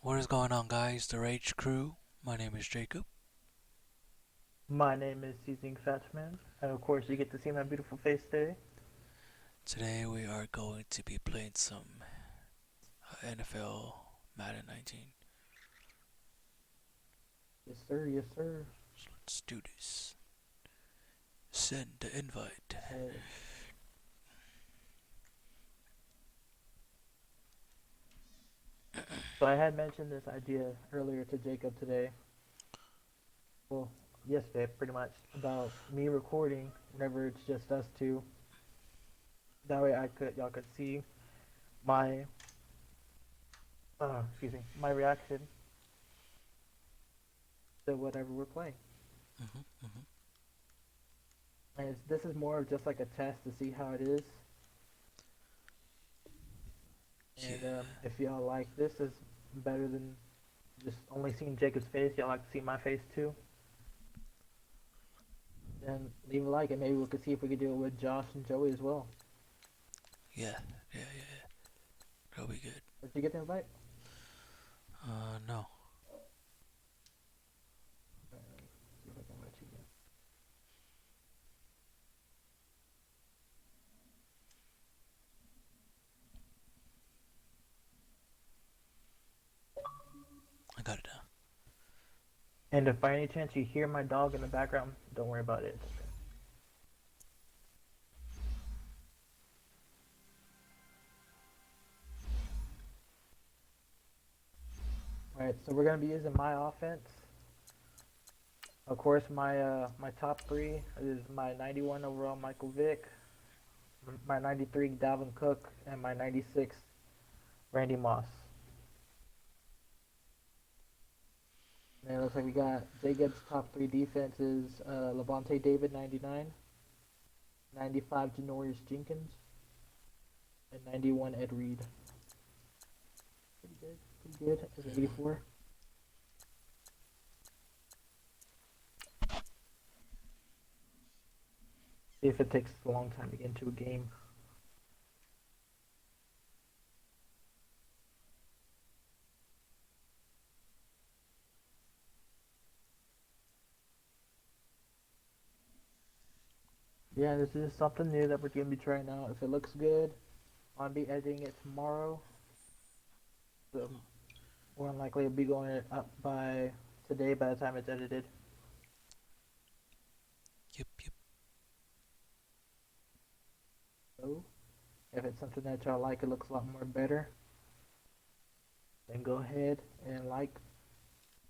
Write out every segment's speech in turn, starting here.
What is going on, guys? The Rage Crew. My name is Jacob. My name is Seizing Fatman, and of course you get to see my beautiful face today. Today we are going to be playing some NFL Madden 19. Yes sir, yes sir. So let's do this. Send the invite. Uh, so I had mentioned this idea earlier to Jacob today. Well, yesterday pretty much about me recording whenever it's just us two. That way y'all could see my my reaction to whatever we're playing. Mhm, mhm. And this is more of just like a test to see how it is. And Yeah. if y'all like this is better than just only seeing Jacob's face, y'all like to see my face too. Then leave a like, and maybe we could see if we could do it with Josh and Joey as well. Yeah. Yeah. That'll be good. Did you get the invite? No. Alright, let me see if I can invite you again. I got it now. And if by any chance you hear my dog in the background, don't worry about it. It's okay. Alright, so we're gonna be using my offense. Of course, my top three is my 91 overall Michael Vick, my 93 Dalvin Cook, and my 96 Randy Moss. And it looks like we got Jacob's top three defenses: Levante David 99, 95 Janoris Jenkins, and 91 Ed Reed. Pretty good. Pretty good. As an 84. See if it takes a long time to get into a game. Yeah, this is something new that we're gonna be trying out. If it looks good, I'll be editing it tomorrow. So more than likely it'll be going up by today by the time it's edited. Yep. So if it's something that y'all like, it looks a lot more better, then go ahead and like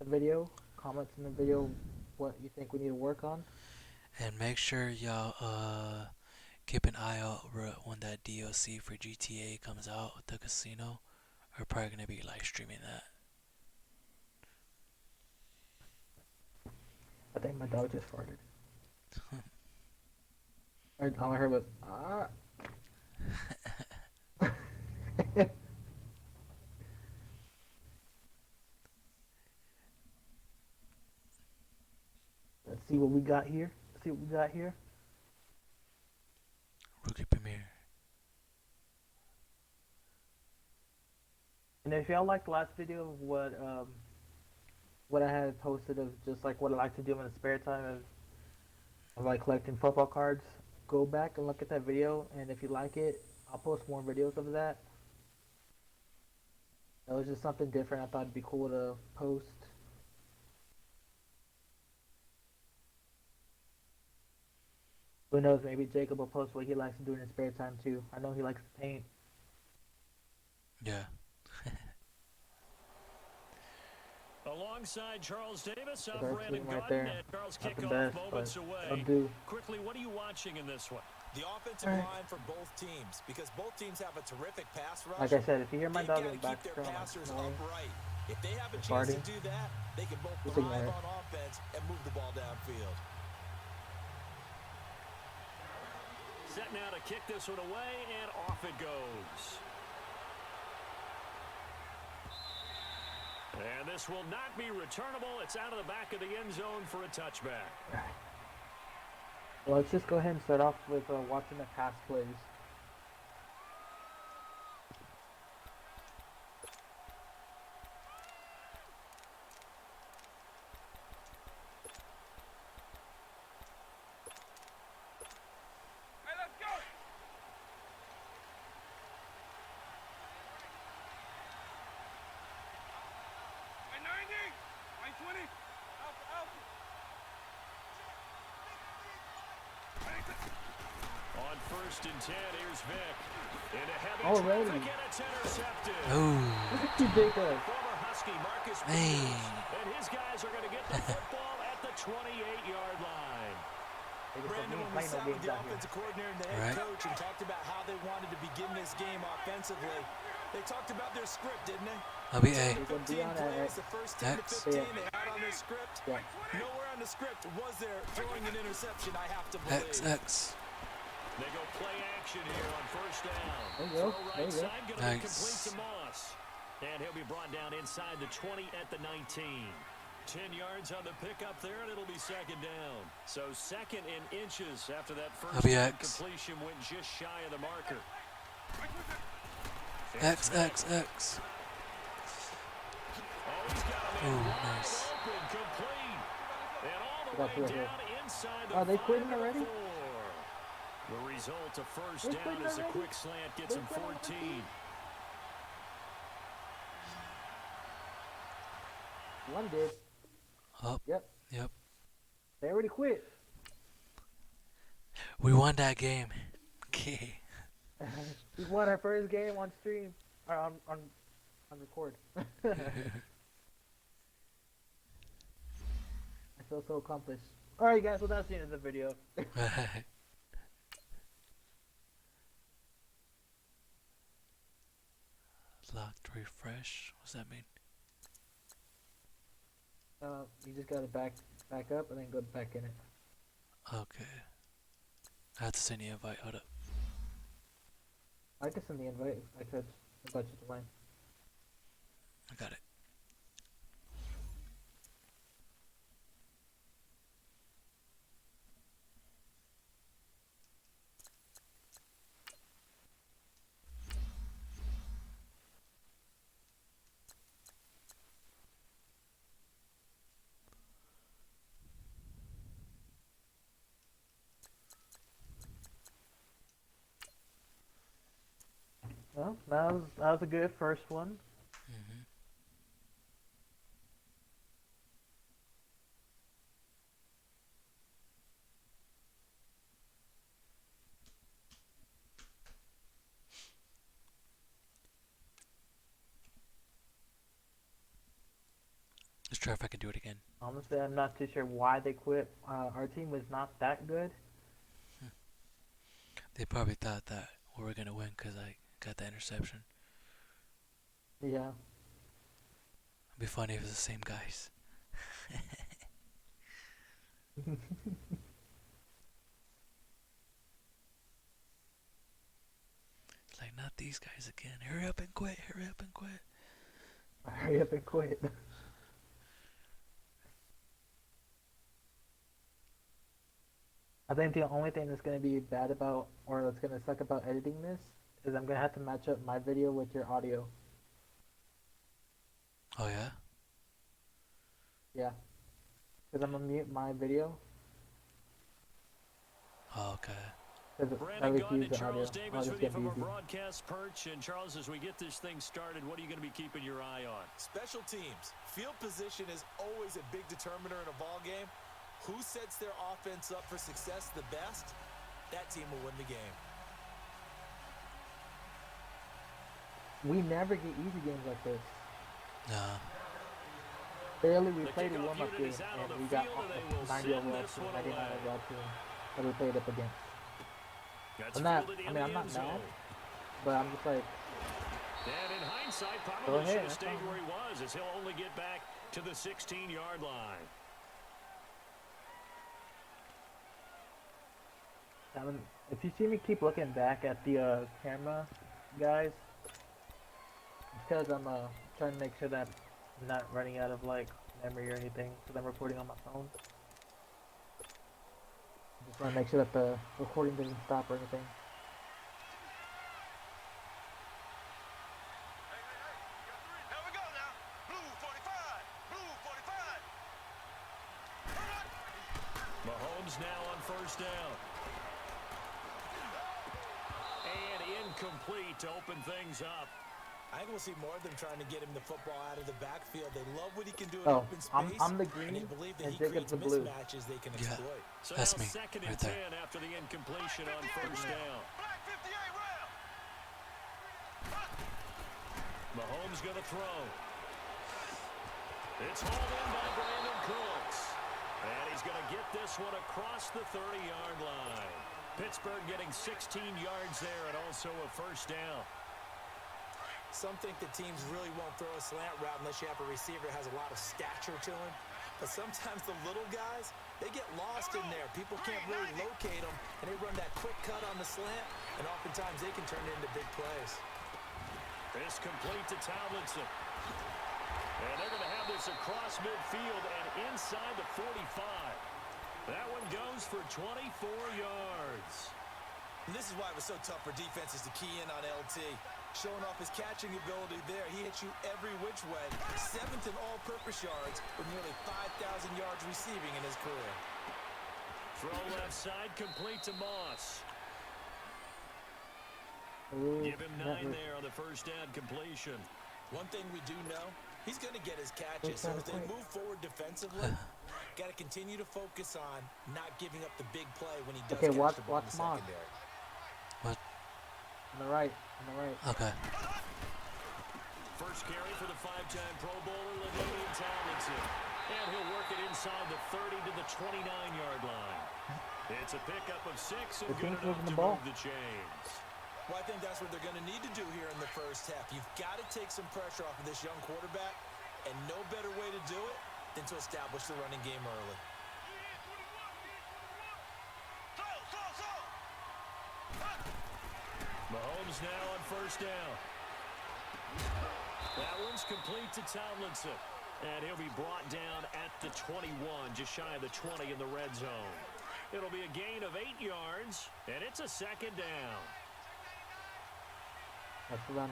the video, comment in the video what you think we need to work on. And make sure y'all keep an eye out when that DLC for GTA comes out with the casino. We're probably gonna be live streaming that. I think my dog just farted. All I heard was ah. Let's see what we got here. Let's see what we got here. Rookie premiere. And if y'all liked the last video of what I had posted of just like what I like to do in the spare time of like collecting football cards, go back and look at that video. And if you like it, I'll post more videos of that. That was just something different. I thought it'd be cool to post. Who knows? Maybe Jacob will post what he likes to do in his spare time too. I know he likes to paint. Yeah. Alongside Charles Davis, So I'm that's Brandon him right Gordon, there. and Charles Not the kickoff best, but moments I'll away. do. Quickly, what are you watching in this one? The offensive All right. line for both teams, because both teams have a terrific pass rush. Like I said, if you hear my They've dog in got the to keep their background like passers snoring upright. If they have a or chance to farting, do that, they can both just ignore thrive it. on offense and move the ball downfield. Set now to kick this one away, and off it goes. And this will not be returnable. It's out of the back of the end zone for a touchback. Well, let's just go ahead and start off with watching the pass plays. On 1st and 10, here's Vick. Into heavy Already. traffic, and it's intercepted. Oh, Look at you, Jacob. Former Husky Marcus man. Peters. And his guys are going to get the football at the 28-yard line. Brandon, when we sat with the offensive coordinator and the head Right. coach and talked about how they wanted to begin this game offensively, they talked about their script, didn't they? I'll be A. 15 plays, the first 10 to X. 15 they had on their script. Yeah. Nowhere on the script was there throwing an interception, I have to believe. X. They go play action here on 1st down. There you go. Throw There right you go. side, going to be Nice. complete to Moss. And he'll be brought down inside the 20 at the 19. 10 yards on the pickup there, and it'll be 2nd down. So 2nd in inches after that first be down X. completion went just shy of the marker. X. X. Oh, he's got a Oh, man wide nice. open, complete. And all the Got way through it. down inside the Are they 5 quitting and a already? 4. The result of 1st They down quitting as a already? quick slant gets They him quitting already? 14. One did. Up. Yep. Yep. They already quit. We won that game. Okay. We won our first game on stream. Or on record. I feel so accomplished. Alright guys, well that's the end of the video. Locked refresh. What's that mean? You just gotta back up and then go back in it. Okay. I have to send you an invite. Hold up. I could send the invite. I could invite you to mine. I got it. Well, that was a good first one. Mm-hmm. Let's try if I can do it again. Honestly, I'm not too sure why they quit. Our team was not that good. They probably thought that we were gonna win because I got the interception. Yeah. It'd be funny if it was the same guys. It's like, not these guys again. Hurry up and quit. Hurry up and quit. Hurry up and quit. I think the only thing that's going to be bad about, or that's going to suck about editing this, is I'm going to have to match up my video with your audio. Oh yeah? Yeah. Because I'm going to mute my video. Oh, okay. Because Brandon Gunn and Charles I'll Davis just with you get from our easy. broadcast perch. And Charles, as we get this thing started, what are you going to be keeping your eye on? Special teams. Field position is always a big determiner in a ball game. Who sets their offense up for success the best, that team will win the game. We never get easy games like this. Nah. Barely we The played a kickoff warm-up unit game is out on and the we got field, and they will a 90 send overall this team, one 99 away. overall team that we played up against. That's I'm not, fielded I in mean, the I'm not end mad, zone. but I'm just like, And in hindsight, Go probably ahead, should have that's stayed fine. where he was, as he'll only get back to the 16-yard line. I mean, if you see me keep looking back at the camera, guys, it's because I'm trying to make sure that I'm not running out of like memory or anything, because I'm recording on my phone. Just want to make sure that the recording doesn't stop or anything. Here we go now. Blue 45. Blue 45. Mahomes now on 1st down. And incomplete to open things up. I think we'll see more of them trying to get him the football out of the backfield. They love what he can do in Oh, open space, I'm the and they green believe that and he Jacob's creates the blue. mismatches they can Yeah, exploit. So that's now me, second right and there. 10 after the incompletion on first down. Black 58 round. Mahomes going to throw. It's hauled in by Brandon Cooks. And he's going to get this one across the 30-yard line. Pittsburgh getting 16 yards there and also a first down. Some think that teams really won't throw a slant route unless you have a receiver that has a lot of stature to him. But sometimes the little guys, they get lost in there. People can't really locate them, and they run that quick cut on the slant, and oftentimes they can turn it into big plays. This complete to Tomlinson. And they're going to have this across midfield and inside the 45. That one goes for 24 yards. And this is why it was so tough for defenses to key in on LT. Showing off his catching ability there. He hits you every which way. 7th in all-purpose yards with nearly 5,000 yards receiving in his career. Throw left side, complete to Moss. Ooh, Give him 9 network. there on the first down completion. One thing we do know, he's going to get his catches. So as they move forward defensively, got to continue to focus on not giving up the big play when he does Okay, catch watch the ball in the Moss. secondary. What? On the right. Okay. First carry for the 5-time Pro Bowler, Ladainian Tomlinson. And he'll work it inside the 30 to the 29-yard line. It's a pickup of 6 and The good team's enough moving to the ball. move the chains. Well, I think that's what they're going to need to do here in the first half. You've got to take some pressure off of this young quarterback, and no better way to do it than to establish the running game early. Mahomes now on first down. That one's complete to Tomlinson. And he'll be brought down at the 21, just shy of the 20 in the red zone. It'll be a gain of 8 yards, and it's a second down. Watch the run.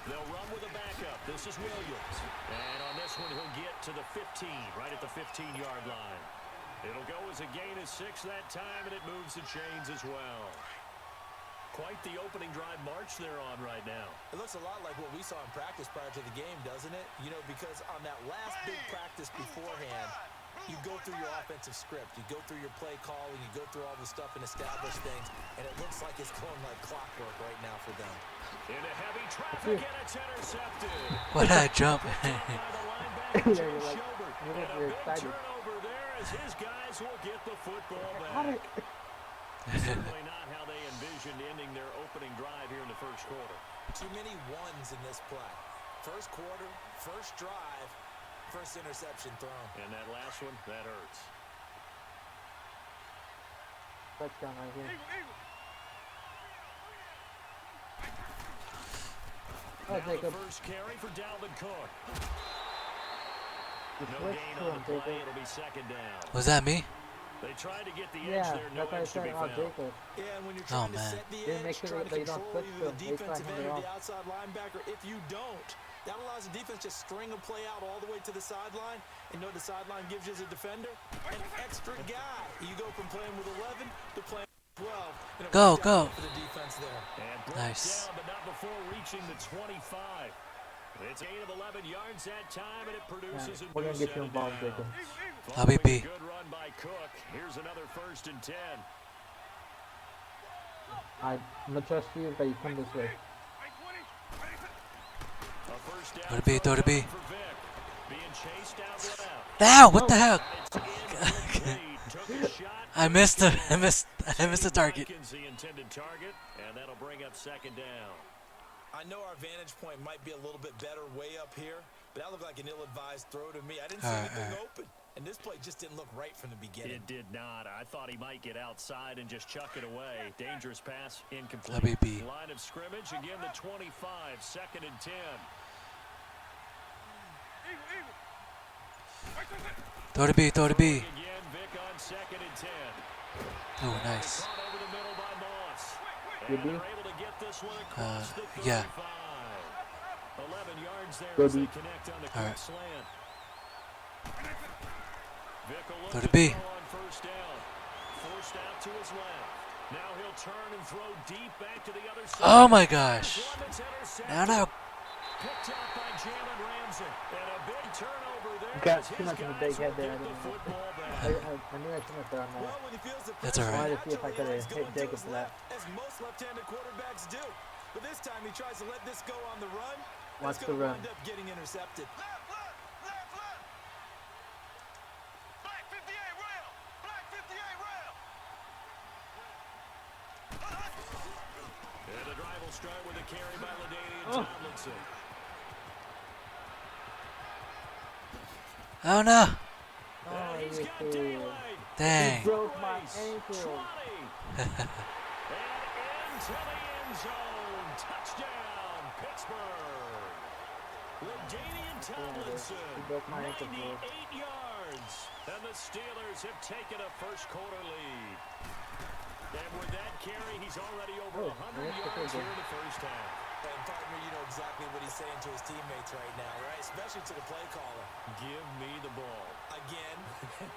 They'll run with a backup. This is Williams. And on this one, he'll get to the 15, right at the 15-yard line. It'll go as a gain of 6 that time, and it moves the chains as well. Quite the opening drive march they're on right now. It looks a lot like what we saw in practice prior to the game, doesn't it? You know, because on that last big practice beforehand, you go through your offensive script. You go through your play calling. You go through all the stuff and establish things. And it looks like it's going like clockwork right now for them. Into heavy traffic, and it's intercepted. What a jump. By the linebacker, Yeah, Joe you're like, Schobert. you're And a really big excited. turnover there as his guys will get the football Got back. it. Certainly not how they envisioned ending their opening drive here in the first quarter. Too many ones in this play. First quarter, first drive, first interception thrown. And that last one, that hurts. Touchdown right here. Oh, Now the Jacob. first carry for Dalvin Cook. You No switched gain to on him, the play. Jacob. It'll be second down. Was that me? They tried to get the edge Yeah, there. No that's what I edge to be said about found. Jacob. Yeah, and when you're Oh, trying to man. set the Then edge, make sure trying that to they don't control switch either to the him. They try defensive him end or off. the outside linebacker. If you don't, that allows the defense to string a play out all the way to the sideline. And know the sideline gives you as a defender an extra guy. You go from playing with 11 to playing with 12. And it Go, worked go. out for the defense there. And brought Nice. down, but not before reaching the 25. It's a gain of 11 yards that time, and it produces a We're new gonna get set you of involved, downs. Jacob. I'll be Following B. a good run by Cook. Here's another 1st and 10. I'm gonna trust you, but you come this way. A first down Throw to B, throw to B. for Vic. Being chased out left. Ow, what the heck? It's incomplete. Took a shot. I missed the target. Watkins, the intended target, and that'll bring up second down. I know our vantage point might be a little bit better way up here, but that looked like an ill-advised throw to me. I didn't see anything open, and this play just didn't look right from the beginning. It did not. I thought he might get outside and just chuck it away. Dangerous pass, incomplete. I'll be B. Line of scrimmage, again the 25, 2nd and 10. Throw to B, throw to B. Again, Vic on 2nd and 10. Oh, nice. Caught over the middle by Moss. Good And D. they're able to get this one across the 35. Yeah. 11 yards there Good as they D. connect on the All quick right. slant. Vic will look Throw to to B. throw on first down. Forced out to his left. Now he'll turn and throw deep back to the other side. Oh my gosh. One that's intercepted. Now. Picked up by Jalen Ramsey. And a big turnover there. Got as too his much of a guys big head will there. get the football back. I knew I shouldn't have thrown that. Well, when he feels the That's pressure, all right. I wanted to see if I could naturally have likes hit going to Jacob his for that. left, as most left-handed quarterbacks do. But this time he tries to let this go on the run. Watch It's the going to run. wind up getting intercepted. Black 58 rail. Black 58 rail. And the drive will start with a carry by LaDainian Tomlinson. Oh no. Oh, And he's you got fool. daylight. Dang. Broke my Race, ankle. 20. And into the end zone. Touchdown, Pittsburgh. LaDainian Tomlinson, He broke my ankle, bro. 98 yards. And the Steelers have taken a first quarter lead. And with that carry, he's already over 100 yards here in the first half. And partner, you know exactly what he's saying to his teammates right now, right? Especially to the play caller. Give me the ball. Again,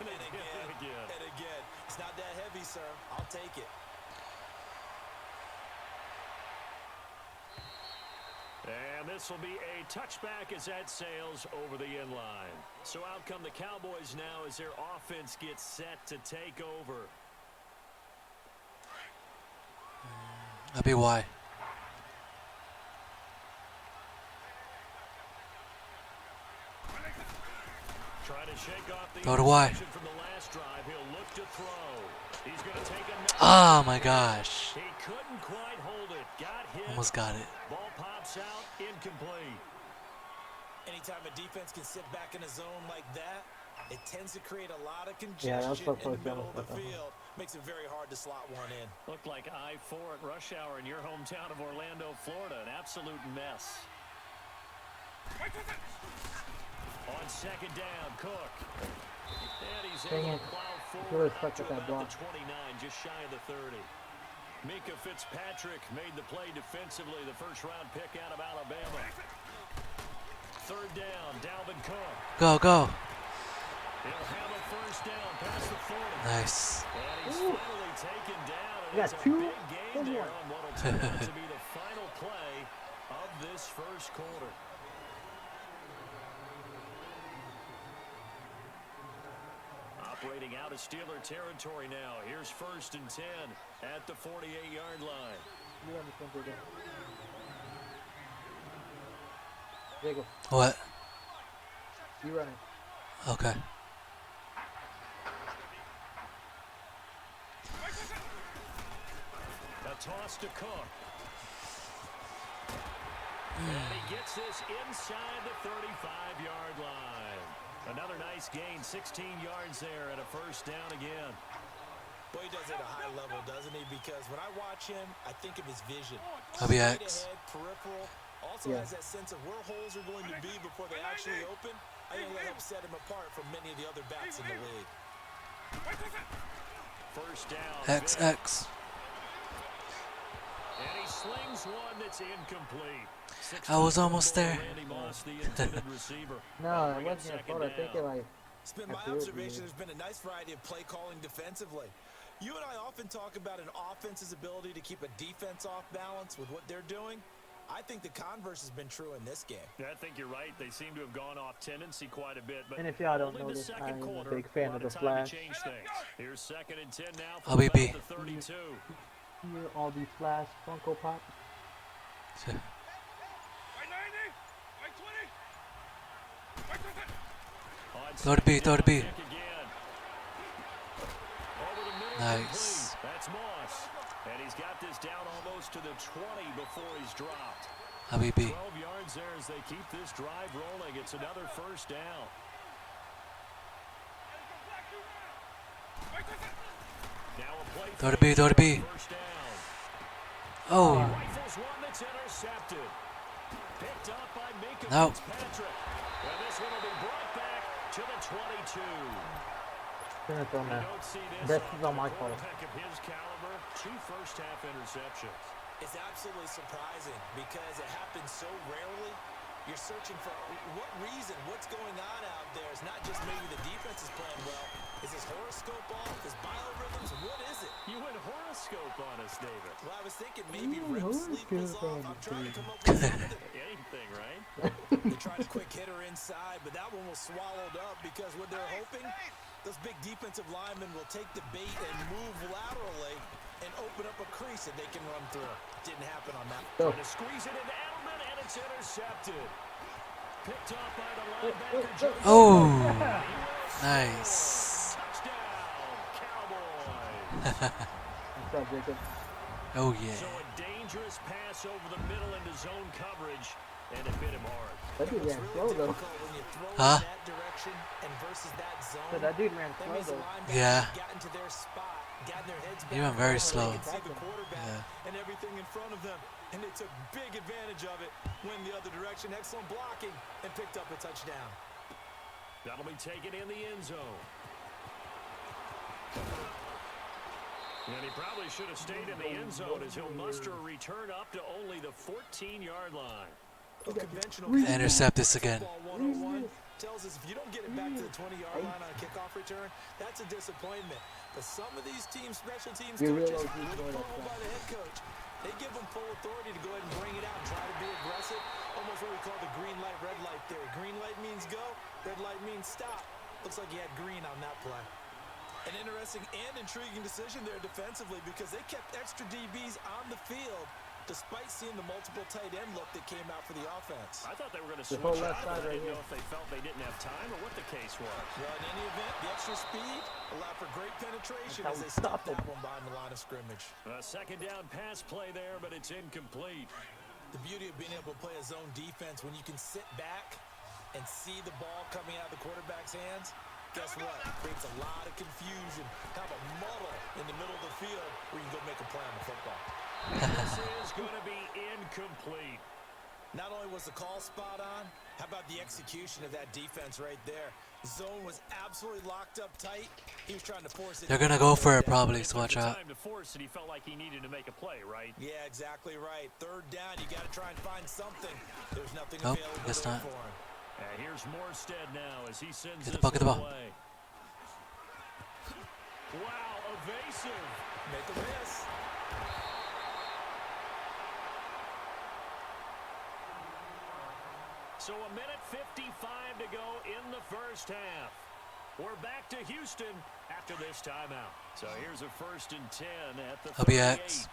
and again, and again. It's not that heavy, sir. I'll take it. And this will be a touchback as that sails over the end line. So out come the Cowboys now as their offense gets set to take over. That'd be why. Trying to shake off the Go to Y. interception from the last drive. He'll look to throw. He's going to take another. Oh my gosh. He couldn't quite hold it. Got hit. Almost got it. Ball pops out. Incomplete. Anytime a defense can sit back in a zone like that, it tends to create a lot of Yeah, that was congestion so in the close, middle of the almost. field. Makes it very hard to slot one in. Looked like I-4 at rush hour in your hometown of Orlando, Florida. An absolute mess. On second down, Cook. And he's Dang able it. to plow Really forward stuck out to with that about block. the 29, just shy of the 30. Mika Fitzpatrick made the play defensively, the first-round pick out of Alabama. Third down, Dalvin Cook. Go, go. He'll have a first down past the 40. Nice. And he's finally taken down. And You it's got a two? big gain There's there one. on what will turn out to be the final play of this first quarter. Operating out of Steeler territory now. Here's 1st and 10 at the 48-yard line. You understand, Jacob. Jacob, What? you run it. Okay. A toss to Cook. And he gets this inside the 35-yard line. Another nice gain, 16 yards there and a first down again. Boy, he does it at a high level, doesn't he? Because when I watch him, I think of his vision. I'll be Straight X. ahead, peripheral. Also Yeah. has that sense of where holes are going to be before they actually open. I think that helps set him apart from many of the other backs in the league. First down. X, Vick. X. And he slings one that's incomplete. I was almost 16-year-old there. Randy Moss, the intended receiver. No, We it got wasn't your second fault. I think it down. like It's been my Absolutely. observation there's been a nice variety of play calling defensively. You and I often talk about an offense's ability to keep a defense off balance with what they're doing. I think the converse has been true in this game. Yeah, I think you're right. They seem to have gone off tendency quite a bit. But And if y'all don't only the notice, I second am a quarter, big fan lot of the time Flash. to change things. Here's 2nd and 10 now I'll from be about B. the 32. hear all these Flash Funko Pops. White 90. White 20. White 20. On Throw to B, second throw to down, B. kick again. Over the middle, Nice. complete. That's Moss. And he's got this down almost to the 20 before he's dropped. I'll be B. 12 yards there as they keep this drive rolling. It's another first down. Now a play Throw to B, throw to B. first down. Oh. Rifles one that's intercepted. Picked up by Mika No. Fitzpatrick. And this one will be brought back to the 22. Shouldn't have thrown You that. don't see this This often. is on my A fault. quarterback of his caliber, 2 first-half interceptions. It's absolutely surprising because it happens so rarely. you're searching for what reason, what's going on out there. It's not just maybe the defense is playing well. Is his horoscope off? His biorhythms? What is it? You went horoscope on us, David. Well, I was thinking maybe Ooh, REM sleep was horoscope off. on I'm trying to us, come up with something. Anything, right? They tried a quick hitter inside, but that one was swallowed up because what they're hoping, those big defensive linemen will take the bait and move laterally and open up a crease that they can run through. Didn't happen on that. Oh. Trying to squeeze it into Edelman, and it's intercepted. Picked off by the linebacker, Joe. Oh, He will nice. score. Touchdown, Cowboys. What's up, Jacob? Oh yeah. So a dangerous pass over the middle into zone coverage, and it hit him hard. That dude What's ran really slow though. difficult when you throw Huh? in that direction and versus that zone. So that dude ran That slow means the though. linebackers Yeah. got into their spot, got their heads back. He went very around so slow. They could see the quarterback Yeah. and everything in front of them, and they took big advantage of it. Went the other direction, excellent blocking, and picked up a touchdown. That'll be taken in the end zone. And he probably should have stayed in the end zone as he'll muster a return up to only the 14-yard line. Conventional Intercept this again. football 101 tells us if you don't get it back to the 20-yard line on a kickoff return, that's a disappointment. But some of these teams, special teams You coaches, realize really he's going followed by outside. the head coach. They give them full authority to go ahead and bring it out and try to be aggressive. Almost what we call the green light, red light theory. Green light means go, red light means stop. Looks like he had green on that play. An interesting and intriguing decision there defensively because they kept extra DBs on the field despite seeing the multiple tight end look that came out for the offense. I thought they were going to The switch whole out, left but side I right didn't here. know if they felt they didn't have time or what the case was. Well, in any event, the extra speed allowed for great penetration That's how as they we stop stopped that him. one behind the line of scrimmage. A second down pass play there, but it's incomplete. The beauty of being able to play a zone defense when you can sit back and see the ball coming out of the quarterback's hands, guess what? Creates a lot of confusion, kind of a muddle in the middle of the field where you can go make a play on the football. This is going to be incomplete. Not only was the call spot on, how about the execution of that defense right there? Zone was absolutely locked up tight. He was trying to force it. They're gonna go for it down. probably, It so took watch the out. time to force it. He felt like he needed to make a play, right? Yeah, exactly right. Third down, you got to try and find something. There's nothing Nope, available guess there not. for him. And here's Morstead now as he sends Get the this ball, get the one ball. away. Wow, evasive. Make a miss. So a minute 55 to go in the first half. We're back to Houston after this timeout. So here's a 1st and 10 at the 38. LBX.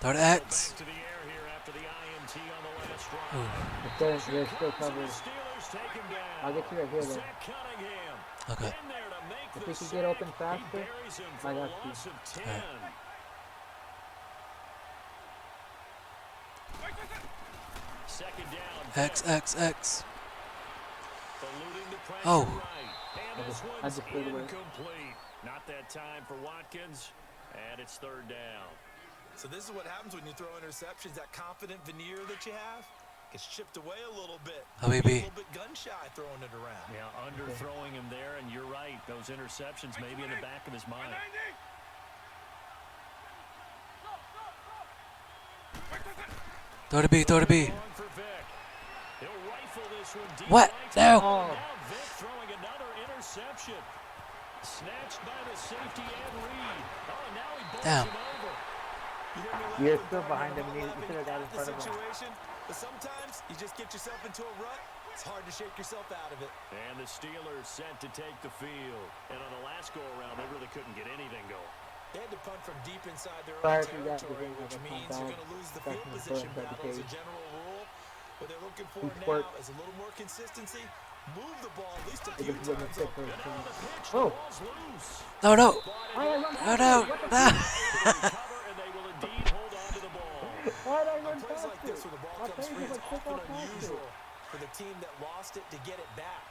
Throw to Back X. to the air here after the INT on the last Ooh. drive. They're still Comes and covered. the Steelers take him down. I'll get you right here though. Zach Cunningham Okay. in there to make If the we could sack. get open He faster, buries him for I a got you. loss of 10. Alright. Second down. X, Vick. X, X. Eluding the pressure Oh. right. And this I one's just threw it away. incomplete. Not that time for Watkins. And it's 3rd down. So this is what happens when you throw interceptions. That confident veneer that you have gets chipped away a little bit. Habibi. A little bit gun shy throwing it around. Yeah, underthrowing him there, and you're right. Those interceptions may be in the back of his mind. Throw to B, throw to B. Long for Vick. He'll rifle this one deep What? right No. side. Oh. Now Vick throwing another interception. Snatched by the safety Ed Reed. Oh, and now he bowls Damn. him over. You hear me You're laughing, still Barney, behind him. about You laughing should have got in at the front of him. situation, but sometimes you just get yourself into a rut. It's hard to shake yourself out of it. And the Steelers set to take the field. And on the last go-around, they really couldn't get anything going. They had to punt from deep inside their Sorry own if you got territory, the which game, means that's you're not going to lose the bad. field That's position not battle as a the general rule. What they're looking for Good now sport. is a little more consistency. Move the ball at least a It few just wouldn't times fit over. for his And team. on the pitch, Oh. the ball's loose. No, no. Bought it I in. run No, no. What the No. Able to recover, and they will indeed hold on to the ball. Why did I On run plays past like it? this where the ball My comes face free, is it's like kick often off past it. unusual for the team that lost it to get it back.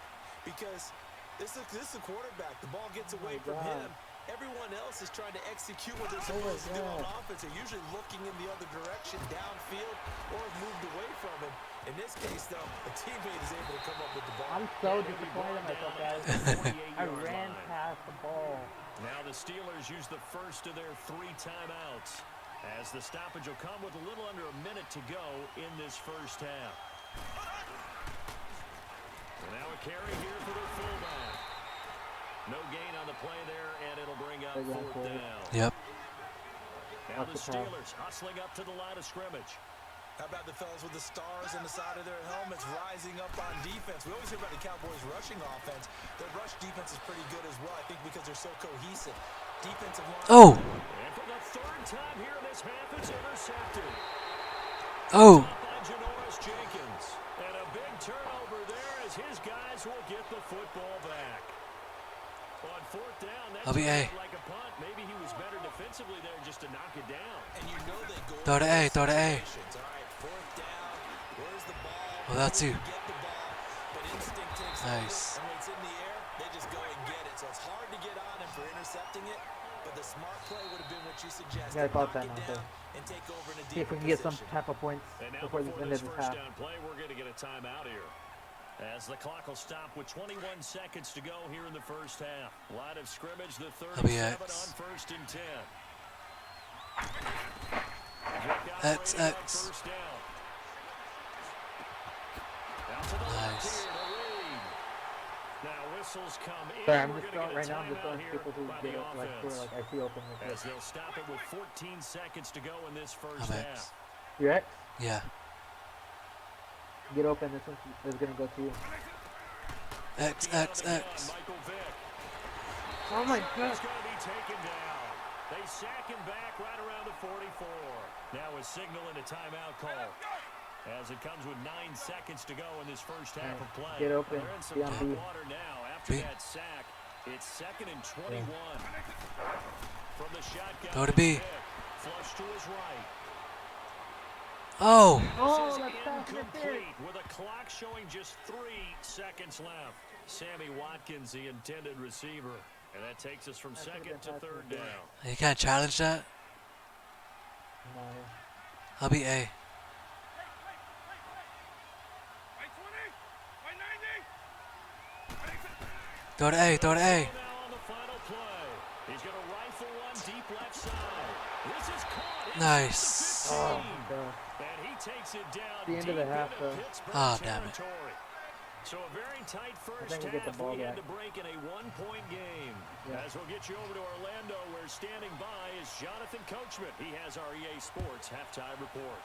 Because this is the quarterback. The ball gets away from God. him. Everyone else is trying to execute what they're Oh my supposed to do on God. offense. They're usually looking in the other direction, downfield, or have moved away from him. In this case, though, a teammate is able to come up with the ball. I'm so disappointed in myself, guys. I ran past the ball. Now the Steelers use the first of their 3 timeouts. As the stoppage will come with a little under a minute to go in this first half. And now a carry here for the fullback. No gain on the play there, and it'll bring up fourth down. Yep. Now the Steelers hustling up to the line of scrimmage. How about the fellas with the stars on the side of their helmets rising up on defense? We always hear about the Cowboys' rushing offense. Their rush defense is pretty good as well, I think, because they're so cohesive. Defensive line. Oh! And for the third time here in this half, it's intercepted. Oh! By Janoris Jenkins. And a big turnover there as his guys will get the football back. On fourth down, that's like a punt. Maybe he was better defensively there just to knock it down. And you know they go Throw to A, throw to A. All right, fourth down. Where's the ball? Well, that's you. Get the ball, but instinct takes Nice. over, and when it's in the air, they just go and get it. So it's hard to get on him for intercepting it, but the smart play would have been what you suggested. Yeah, I thought knock that it now, down and take over in a See if deeper we can get some position. type of points And now before the end of this this first half. down play, we're going to get a timeout here. As the clock will stop with 21 seconds to go here in the first half. Line of scrimmage, the 37 on first and 10. X. First down. Out to the left Nice. here to Reed. Now whistles come in. Sorry, I'm We're just gonna throwing get a right now. I'm just timeout throwing here people who by get the it, like offense. score, like I see open. As they'll stop it with 14 seconds to go in this first I'm half. X. You X? Yeah. Get open. This one is gonna go to you. X. Michael Vick. Oh my He's god! going to be taken down. They sack him back right around the 44. Now a signal and a timeout call. As it comes with 9 seconds to go in this first half of play. Get open. They're in some Be on hot B. water now after B. that sack. It's 2nd and 21. From the shotgun. Go to B. Vick. Flush to his right. Oh! Oh, This is that's pass incomplete with a clock showing just 3 seconds left. Sammy Watkins, the intended receiver. And that takes us from That should've second to been third passing down. You can't challenge that? No. I'll be A. Throw to A, throw to A. Now on the final play. He's going to rifle one deep left side. This is caught. Nice. Oh my god. And he takes it down The end of the deep half, into though. Pittsburgh Ah, damn it. territory. So a very tight first think we'll get the half. ball We had back. to break in a one-point game. Yeah. As we'll get you over to Orlando, where standing by is Jonathan Coachman. He has our EA Sports halftime report.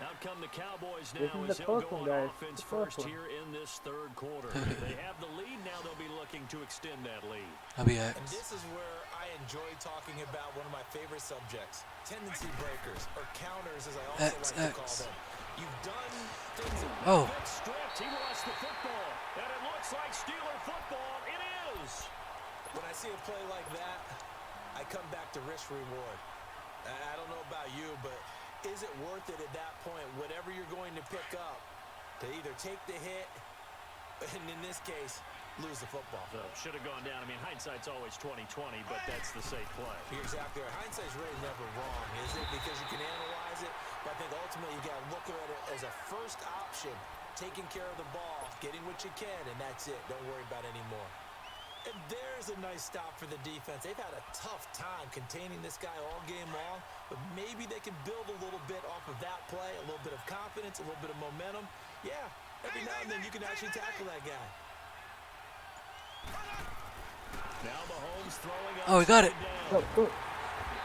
Out come the Cowboys This now is as the he'll close go one, on guys. offense The close first one. here in this third quarter. They have the lead now. They'll be looking to extend that lead. I'll be And X. this is where I enjoy talking about one of my favorite subjects, tendency breakers, or counters as I also like to call them. You've done things that Oh. Vick stripped. He lost the football. And it looks like Steeler football. It is. when I see a play like that, I come back to risk reward. I don't know about you, but is it worth it at that point, whatever you're going to pick up, to either take the hit, and in this case, lose the football? So should have gone down. I mean, hindsight's always 20/20, but that's the safe play. You're exactly right. Hindsight's really never wrong, is it? Because you can analyze it, but I think ultimately you got to look at it as a first option, taking care of the ball, getting what you can, and that's it. Don't worry about any more. And there's a nice stop for the defense. They've had a tough time containing this guy all game long, but maybe they can build a little bit off of that play, a little bit of confidence, a little bit of momentum. Yeah, every now and then you can actually tackle that guy. Now Mahomes throwing up. Oh, we got it. Oh, oh.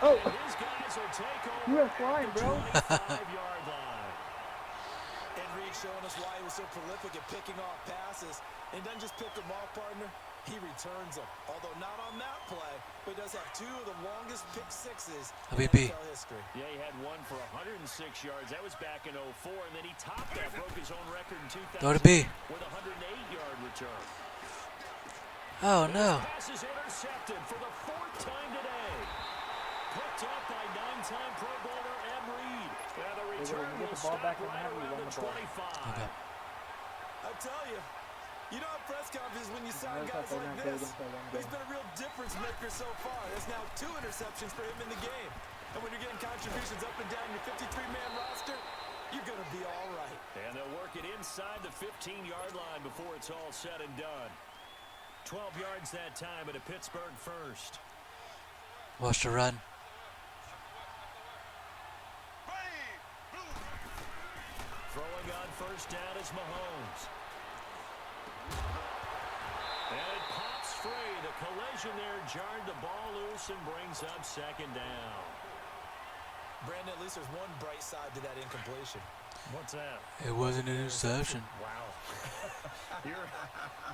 Oh, His guys will take over. you went flying, bro. 25-yard line. And Reed showing us why he was so prolific at picking off passes. And doesn't just pick them off, partner. He returns them. Although not on that play, but does have 2 of the longest pick sixes in B. NFL history. Yeah, he had one for 106 yards. That was back in 04, and then he topped that, broke his own record in 2000 Throw to B. with a 108-yard return. Oh no. Pass is intercepted for the 4th time today. Picked up by 9-time Pro Bowler Ed Reed. And the return get will the ball stop back and right have you around run the the ball. 25. Okay. I tell you, you don't have press conferences when you sign Notice how guys they're like not good this. against that run He's game. been a real difference maker so far. There's now 2 interceptions for him in the game. And when you're getting contributions up and down your 53-man roster, you're going to be all right. And they'll work it inside the 15-yard line before it's all said and done. 12 yards that time at a Pittsburgh first. Watch the run. Throwing on first down is Mahomes. And it pops free. The collision there jarred the ball loose and brings up second down. Brandon, at least there's one bright side to that incompletion. What's that? It wasn't an interception. Wow.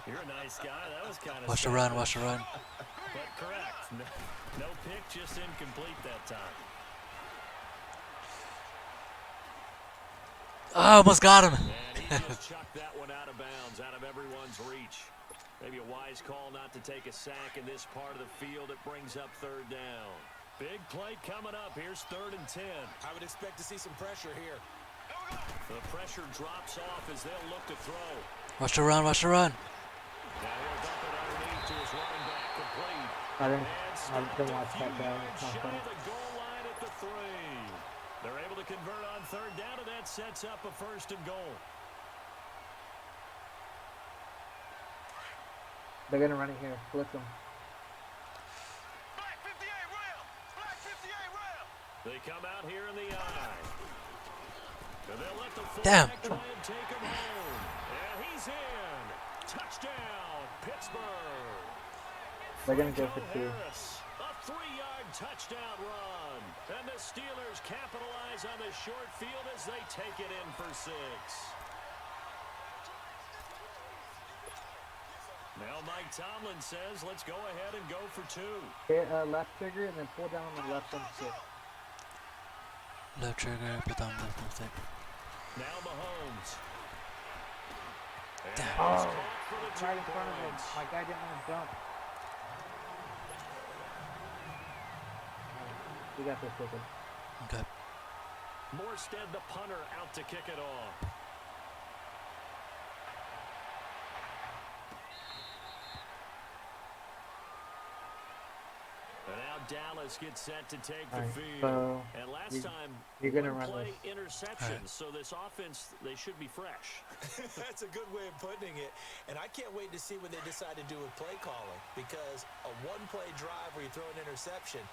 you're a nice guy. That was kind of Watch the run. Watch the run. But correct. No pick, just incomplete that time. Oh, almost got him. And he just chucked that one out of bounds, out of everyone's reach. Maybe a wise call not to take a sack in this part of the field. It brings up third down. Big play coming up. Here's 3rd and 10. I would expect to see some pressure here. The pressure drops off as they'll look to throw. Watch the run. Watch the run. Now he'll dump it underneath to his running back, complete. I didn't watch that down. Shy of the goal line at the 3. They're able to convert on third down, and that sets up a 1st and goal. They're gonna run it here. Blitz them. Black 58 rail. Black 58 rail. They come out here in the eye. And they'll let the Damn. fullback try and take him home. And he's in. Touchdown, Pittsburgh. They're gonna go for Franco 2. Harris, a 3-yard touchdown run. And the Steelers capitalize on the short field as they take it in for 6. Now Mike Tomlin says, let's go ahead and go for 2. Hit left trigger and then pull down on the left thumbstick. Left trigger, put down left thumbstick. Now Mahomes. And Damn. he's Oh, caught for the 2 right in front of him. points. My guy didn't want to jump. We got this, Jacob. Okay. Morstead, the punter, out to kick it off. And now Dallas gets set to take the Alright, field. so And last you- time, you're gonna one run play this. interceptions. So this offense, they should be fresh. That's a good way of putting it. And I can't wait to see what they decide to do with play calling, because a one-play drive where you throw an interception,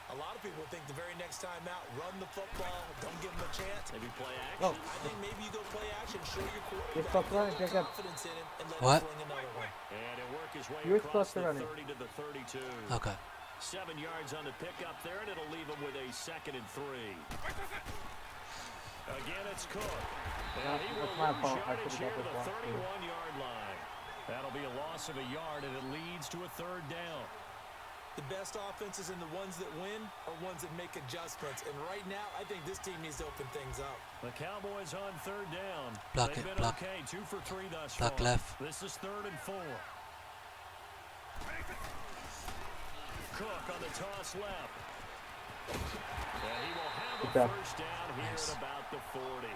a lot of people think the very next time out, run the football, don't give them a chance. Maybe play Oh. action. I think maybe you go play action, show your You're quarterback supposed to run it, Jacob. confidence in him, and let What? him fling another one. And it work his way You were across supposed to the run it. 30 to the 32. Okay. 7 yards on the pickup there, and it'll leave him with a 2nd and 3. Again, it's Cook. And he will That's my lose fault. I yardage should've here got to this the block, too. 31-yard line. That'll be a loss of a yard, and it leads to a 3rd down. The best offenses and the ones that win are ones that make adjustments. And right now, I think this team needs to open things up. The Cowboys on 3rd down. Block They've it, been block. okay, 2 for 3 thus Block far. left. This is 3rd and 4. Cook on the toss left. And he will have Good a job. 1st down here Nice. at about the 40.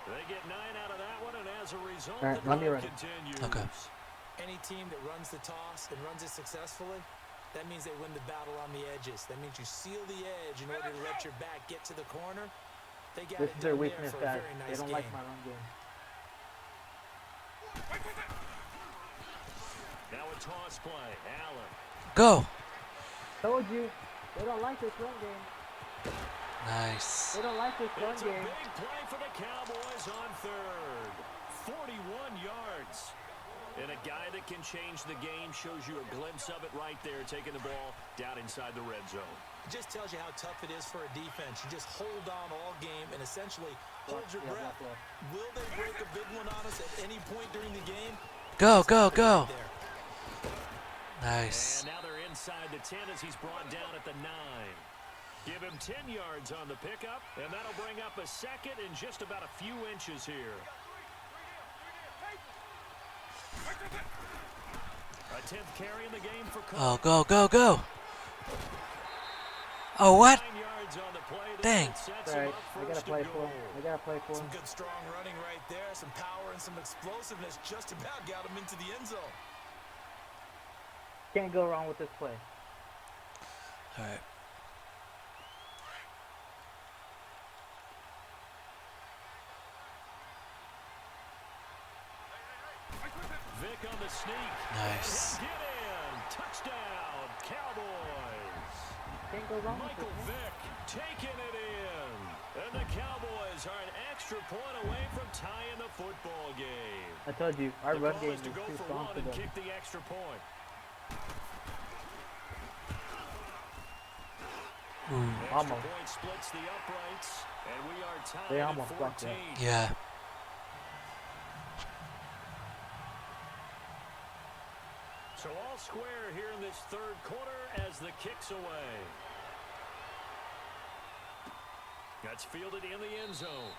They get 9 out of that one, and as a result, All right, the let me drive run it. continues. Okay. Any team that runs the toss and runs it successfully, that means they win the battle on the edges. That means you seal the edge in order to let your back get to the corner. They got This it is their done there weakness, for a guys. very They nice don't game. like my run game. Now a toss play. Allen. Go. Told you. They don't like this run game. Nice. They don't like this run It's a game. big play for the Cowboys on 3rd. 41 yards. And a guy that can change the game shows you a glimpse of it right there, taking the ball down inside the red zone. It just tells you how tough it is for a defense. You just hold on all game and essentially hold your Yeah, breath. block left. Will they break a big one on us at any point during the game? Go, It's go, happened go. right there. Nice. And now they're inside the 10 as he's brought down at the 9. Give him 10 yards on the pickup, and that'll bring up a 2nd and just about a few inches here. A 10th carry in the game for Cook. Oh, go, go, go. Oh, what? 9 yards on the play there. Dang. It sets All him right, up I gotta first play and for him. goal. I gotta play for him. Some good strong running right there. Some power and some explosiveness just about got him into the end zone. Can't go wrong with this play. All right. Vic on the the sneak. Nice. He'll get in. Touchdown, Cowboys. Can't go wrong with Michael this, man. Vick taking it in. And the Cowboys are an extra point away from tying the football game. I told you, our The run call game is is to go too for strong one for and them. kick the extra point. Ooh. Extra Almost. point splits the uprights, and we are tied They at almost blocked 14. that. Yeah. So all square here in this third quarter as the kick's away. That's fielded in the end zone.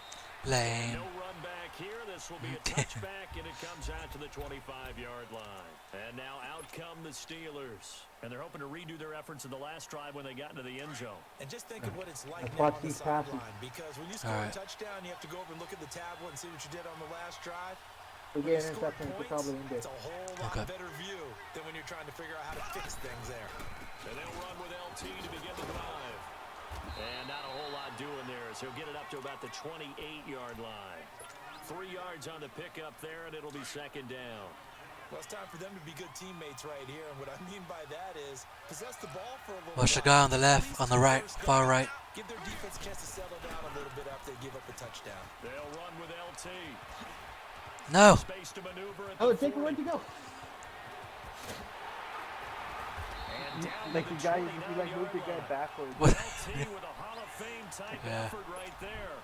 Lame. No run back here. This will be a touchback, and it comes out to the 25-yard line. And now out come the Steelers. And they're hoping to redo their efforts in the last drive when they got into the end zone. And just think of what it's like Let's now watch on the these passes. sideline. Because when you score Alright. a touchdown, you have to go over and look at the tablet and see what you did on the last drive. We When get you an score interception, we could points, probably end it. it's a whole lot Okay. better view than when you're trying to figure out how to fix things there. And they'll run with LT to begin the drive. And not a whole lot doing there as he'll get it up to about the 28-yard line. 3 yards on the pickup there, and it'll be second down. Well, it's time for them to be good teammates right here. And what I mean by that is possess the ball for a little Watch the while. guy on the left, At least on the two right, first far downs. right. Give their defense a chance to settle down a little bit after they give up a touchdown. They'll run with LT. No. Space to maneuver at Oh, the Jacob, 40. where'd you go? And down Like to you the guys, you like 29-yard moved your guy line. backwards. What? LT with a Hall of Fame type Yeah. effort right there.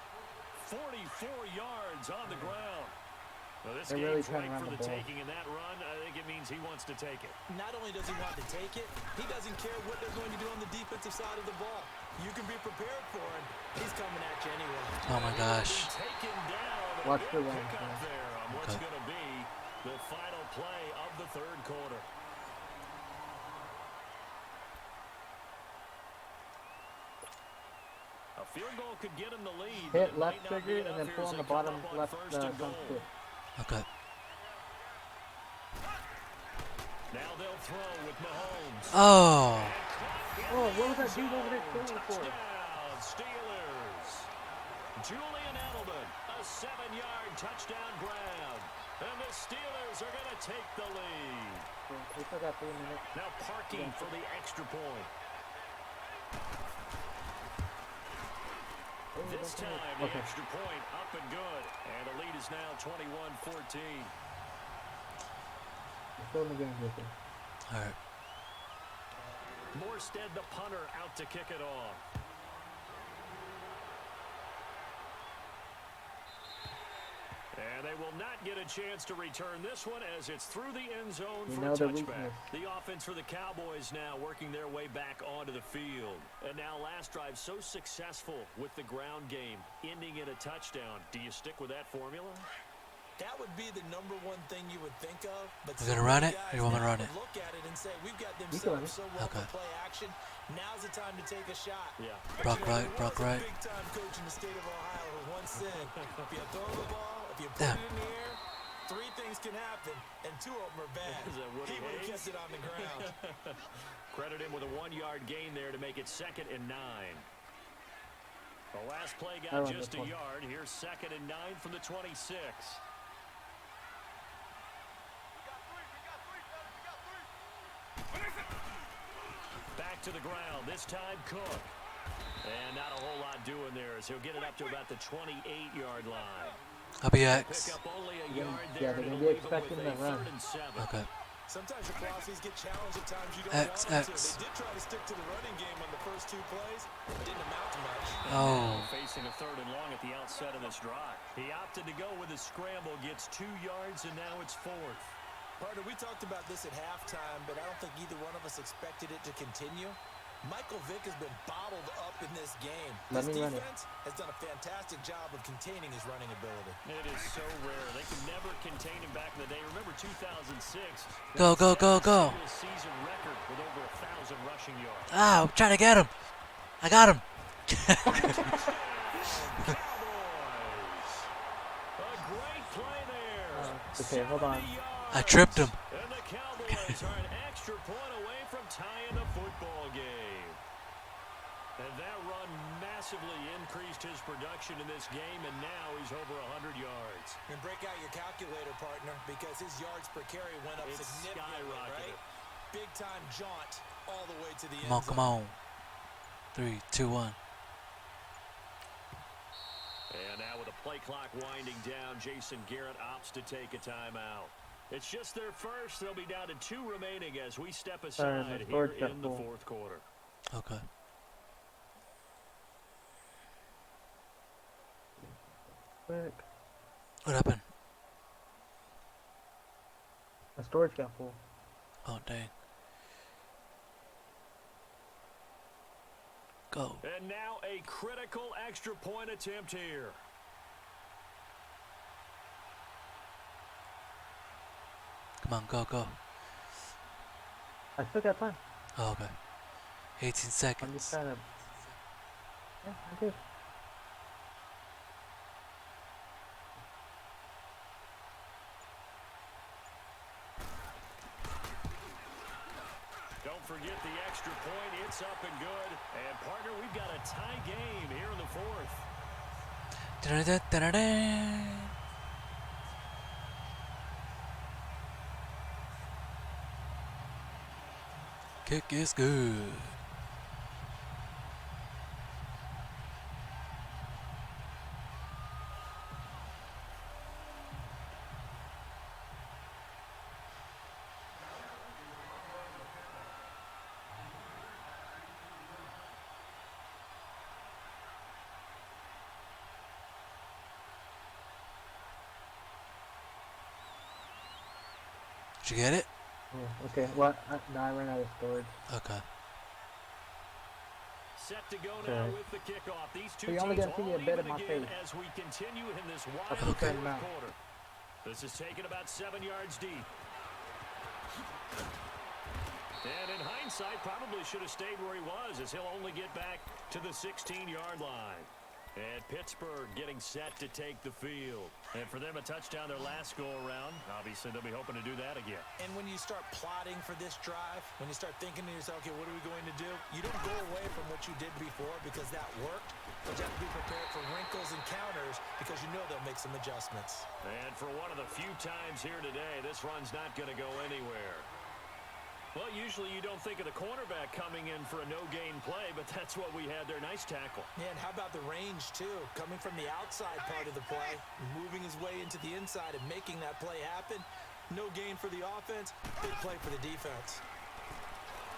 44 yards on the ground. Well, this They're really game's trying to right run for the the ball. taking in that run. I think it means he wants to take it. Not only does he want to take it, he doesn't care what they're going to do on the defensive side of the ball. You can be prepared for him. He's coming at you anyway. Oh my gosh. Taken down. Watch the Good runs, pickup man. there on what's Okay. going to be the final play of the third quarter. A field goal could get him the lead. but Hit it might left not be trigger and enough then here pull as on they the come bottom up on left first and front goal. stick. Okay. Now they'll throw with Mahomes. Oh. Oh, what was that dude over there killing for? Touchdown, Steelers. Julian Edelman, a 7-yard touchdown grab. And the Steelers are going to take the lead. We still got 3 minutes. Now parking for the extra point. Oh, This don't time, finish. the Okay. extra point up and good. And the lead is now 21-14. We're still in the game with it. All right. Morstead, the punter, out to kick it off. And they will not get a chance to return this one as it's through the end zone You for know a the touchback. weakness. The offense for the Cowboys now working their way back onto the field. And now last drive so successful with the ground game, ending in a touchdown. Do you stick with that formula? That would be the number one thing you would think of. But You gonna some run of the it, or guys you want me to now run it? would look at it and say, we've got them You set can up run it. so well Okay. for play action. Now's the time to take a shot. Yeah. Brock You know, right, there Brock was a right. big-time coach in the state of Ohio who once said, if you throw the ball, if you put Damn. it in the air, 3 things can happen, and 2 of them are bad. Is that Woody He would have Hayes? kept it on the ground. Credit him with a 1-yard gain there to make it 2nd and 9. The last play I got run just this a one. yard. Here's 2nd and 9 from the 26. Back to the ground. This time Cook. And not a whole lot doing there as he'll get it up to about the 28-yard line. I'll be Pick X. up only a Yeah, yard yeah, there. they're and gonna it'll be leave him expecting with a that run. 3rd and 7. Okay. Sometimes your philosophies get challenged at times you don't X, want them to. X. They did try to stick to the running game on the first 2 plays. It didn't amount to much. Oh. Facing a 3rd and long at the outset of this drive. He opted to go with a scramble, gets 2 yards, and now it's 4th. Partner, we talked about this at halftime, but I don't think either one of us expected it to continue. Michael Vick has been bottled up in this game. Let This me run it. defense has done a fantastic job of containing his running ability. It is so rare. They could never contain him back in the day. Remember 2006? Go, go, go, go. A season record with over 1,000 rushing yards. Ah, I'm trying to get him. I got him. Cowboys. A great play there. Okay, hold on. 70 I tripped him. And the Cowboys are an extra point away from tying the football game. And that run impressively increased his production in this game, and now he's over 100 yards. And break out your calculator, partner, because his yards per carry went up It's significantly, skyrocketed. right? Big-time jaunt all the way to the Come on, end come zone. on. 3, 2, 1. And now with the play clock winding down, Jason Garrett opts to take a timeout. It's just their first. They'll be down to 2 remaining as we step aside here in the fourth quarter. Okay. Quick. What happened? My storage got full. Oh, dang. Go. And now a critical extra point attempt here. Come on, go, go. I still got time. Oh, okay. 18 I'm just seconds. trying to. Yeah, I'm good. Don't forget the extra point. It's up and good. And, partner, we've got a tie game here in the fourth. Da-da-da-da-da. Kick is good. Did you get it? Yeah, okay. Well, no, I ran out of storage. Okay. Set to go now with the kickoff. These two So you're only teams gonna see all a bit even of my again face. as we continue in this Up wild to a fourth certain amount. quarter. This is taken about 7 yards deep. And in hindsight, probably should have stayed where he was, as he'll only get back to the 16-yard line. And Pittsburgh getting set to take the field. And for them, a touchdown their last go-around. Obviously, they'll be hoping to do that again. And when you start plotting for this drive, when you start thinking to yourself, okay, what are we going to do? You don't go away from what you did before because that worked, but you have to be prepared for wrinkles and counters because you know they'll make some adjustments. And for one of the few times here today, this run's not going to go anywhere. Well, usually you don't think of the cornerback coming in for a no-gain play, but that's what we had there. Nice tackle. Yeah, and how about the range, too? Coming from the outside part of the play, moving his way into the inside and making that play happen. No gain for the offense, big play for the defense.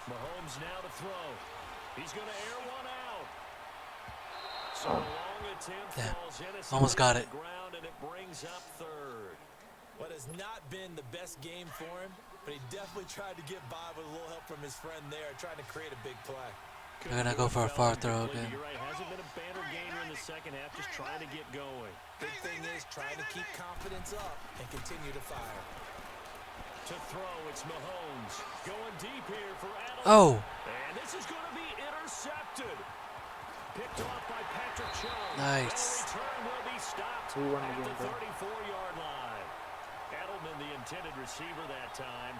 Mahomes now to throw. He's going to air one out. So a long attempt falls innocently Almost got to it. the ground, and it brings up third. What has not been the best game for him, but he definitely tried to get by with a little help from his friend there, trying to create a big play. They're gonna go for a far throw again. You're right. Hasn't been a banner game here in the second half, just trying to get going. Big thing is trying to keep confidence up and continue to fire. To throw, it's Mahomes. Going deep here for Adams. Oh! And this is going to be intercepted. Picked off by Patrick Chung. Nice. The return will be stopped We won the at the game, bro. 34-yard line. Edelman, the intended receiver that time.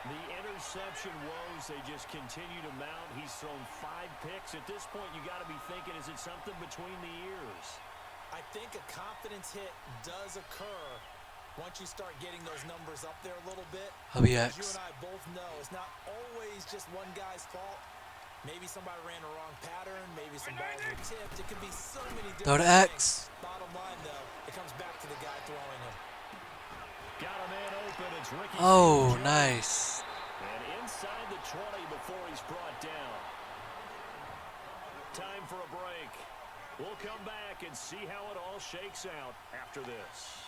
The interception woes, they just continue to mount. He's thrown 5 picks. At this point, you got to be thinking, is it something between the ears? I think a confidence hit does occur once you start getting those numbers up there a little bit. I'll be As you X. and I both know, it's not always just one guy's fault. Maybe somebody ran a wrong pattern. Maybe some balls were tipped. It can be so many Go different to things. X. Bottom line, though, it comes back to the guy throwing him. Got a man open. It's Ricky Oh, Seals-Jones. nice. And inside the 20 before he's brought down. Time for a break. We'll come back and see how it all shakes out after this.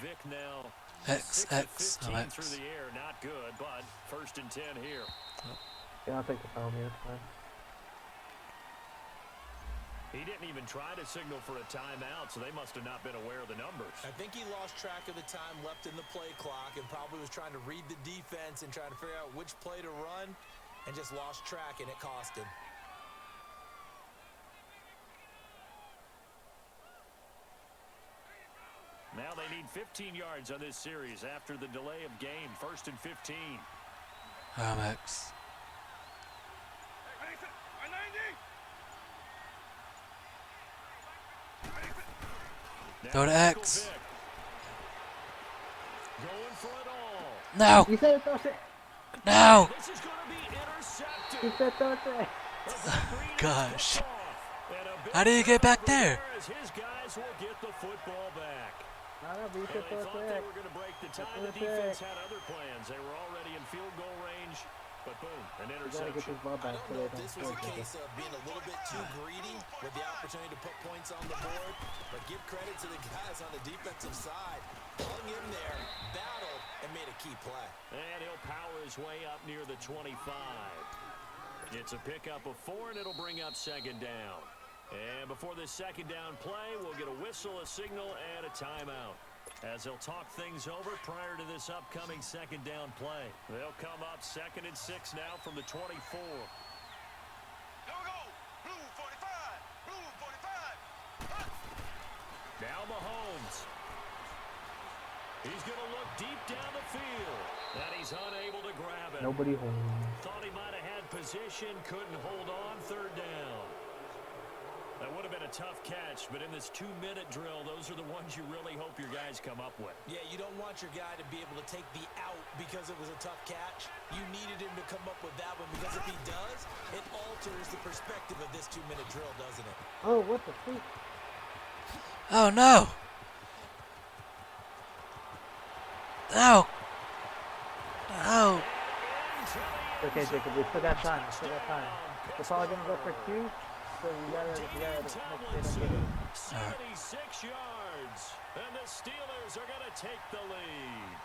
Vic now X, 6 of X, 15 I'm through X. the air, not good, but 1st and 10 here. Yeah, I'll take the penalty. That's fine. He didn't even try to signal for a timeout, so they must have not been aware of the numbers. I think he lost track of the time left in the play clock and probably was trying to read the defense and trying to figure out which play to run. and just lost track, and it cost him. Now they need 15 yards on this series after the delay of game. 1st and 15. X. Throw to X. Going for it all. No. He said throw it. No. This is going to be intercepted. He said throw it. Gosh. How do you get back there? As his guys will get the football back. I don't know, but he And said they throw thought they it. were going to break the tie. Throw The it. defense had other plans. They were already in field goal range. But boom, an We gotta get interception. this ball I back don't so know they if don't this was score a something. case of being a little bit too greedy with the opportunity to put points on the board, but give credit to the guys on the defensive side. Hung in there, battled, and made a key play. And he'll power his way up near the 25. It's a pickup of 4, and it'll bring up 2nd down. And before this 2nd down play, we'll get a whistle, a signal, and a timeout, as they'll talk things over prior to this upcoming 2nd down play. They'll come up 2nd and 6 now from the 24. Here we go. Blue 45. Blue 45. Now Mahomes. He's going to look deep down the field, and he's unable to grab it. Nobody home. Thought he might have had position, couldn't hold on. 3rd down. That would have been a tough catch, but in this 2-minute drill, those are the ones you really hope your guys come up with. Yeah, you don't want your guy to be able to take the out because it was a tough catch. You needed him to come up with that one, because if he does, it alters the perspective of this 2-minute drill, doesn't it? Oh, what the freak? Oh no. No. No. Okay, Jacob, we still got time. We still got time. We're probably gonna go for 2, so we gotta make sure they don't get it. 76 yards, and the Steelers are going to take the lead.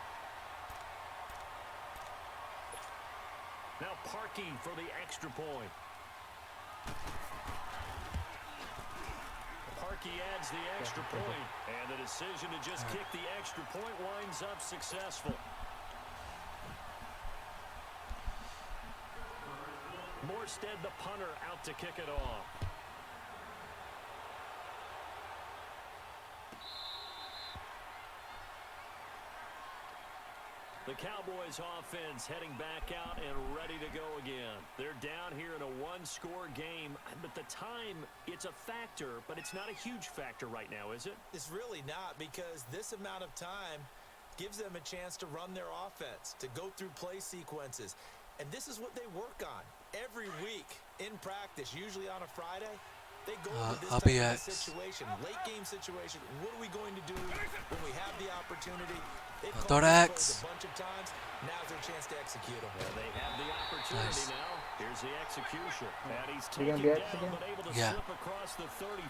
Now parking for the extra point. Parkey adds the extra point, and the decision to just kick the extra point winds up successful. Morstead, the punter, out to kick it off. The Cowboys offense heading back out and ready to go again. They're down here in a 1-score game, but the time, it's a factor, but it's not a huge factor right now, is it? It's really not, because this amount of time gives them a chance to run their offense, to go through play sequences. And this is what they work on every week in practice, usually on a Friday. They go over this type of a situation, late game situation. What are we going to do when we have the opportunity? They've called these plays a bunch of times. Now's their chance to execute them. Yeah, they have the opportunity now. Here's the execution. And he's You taken gonna be down, again? but able to slip across the 35.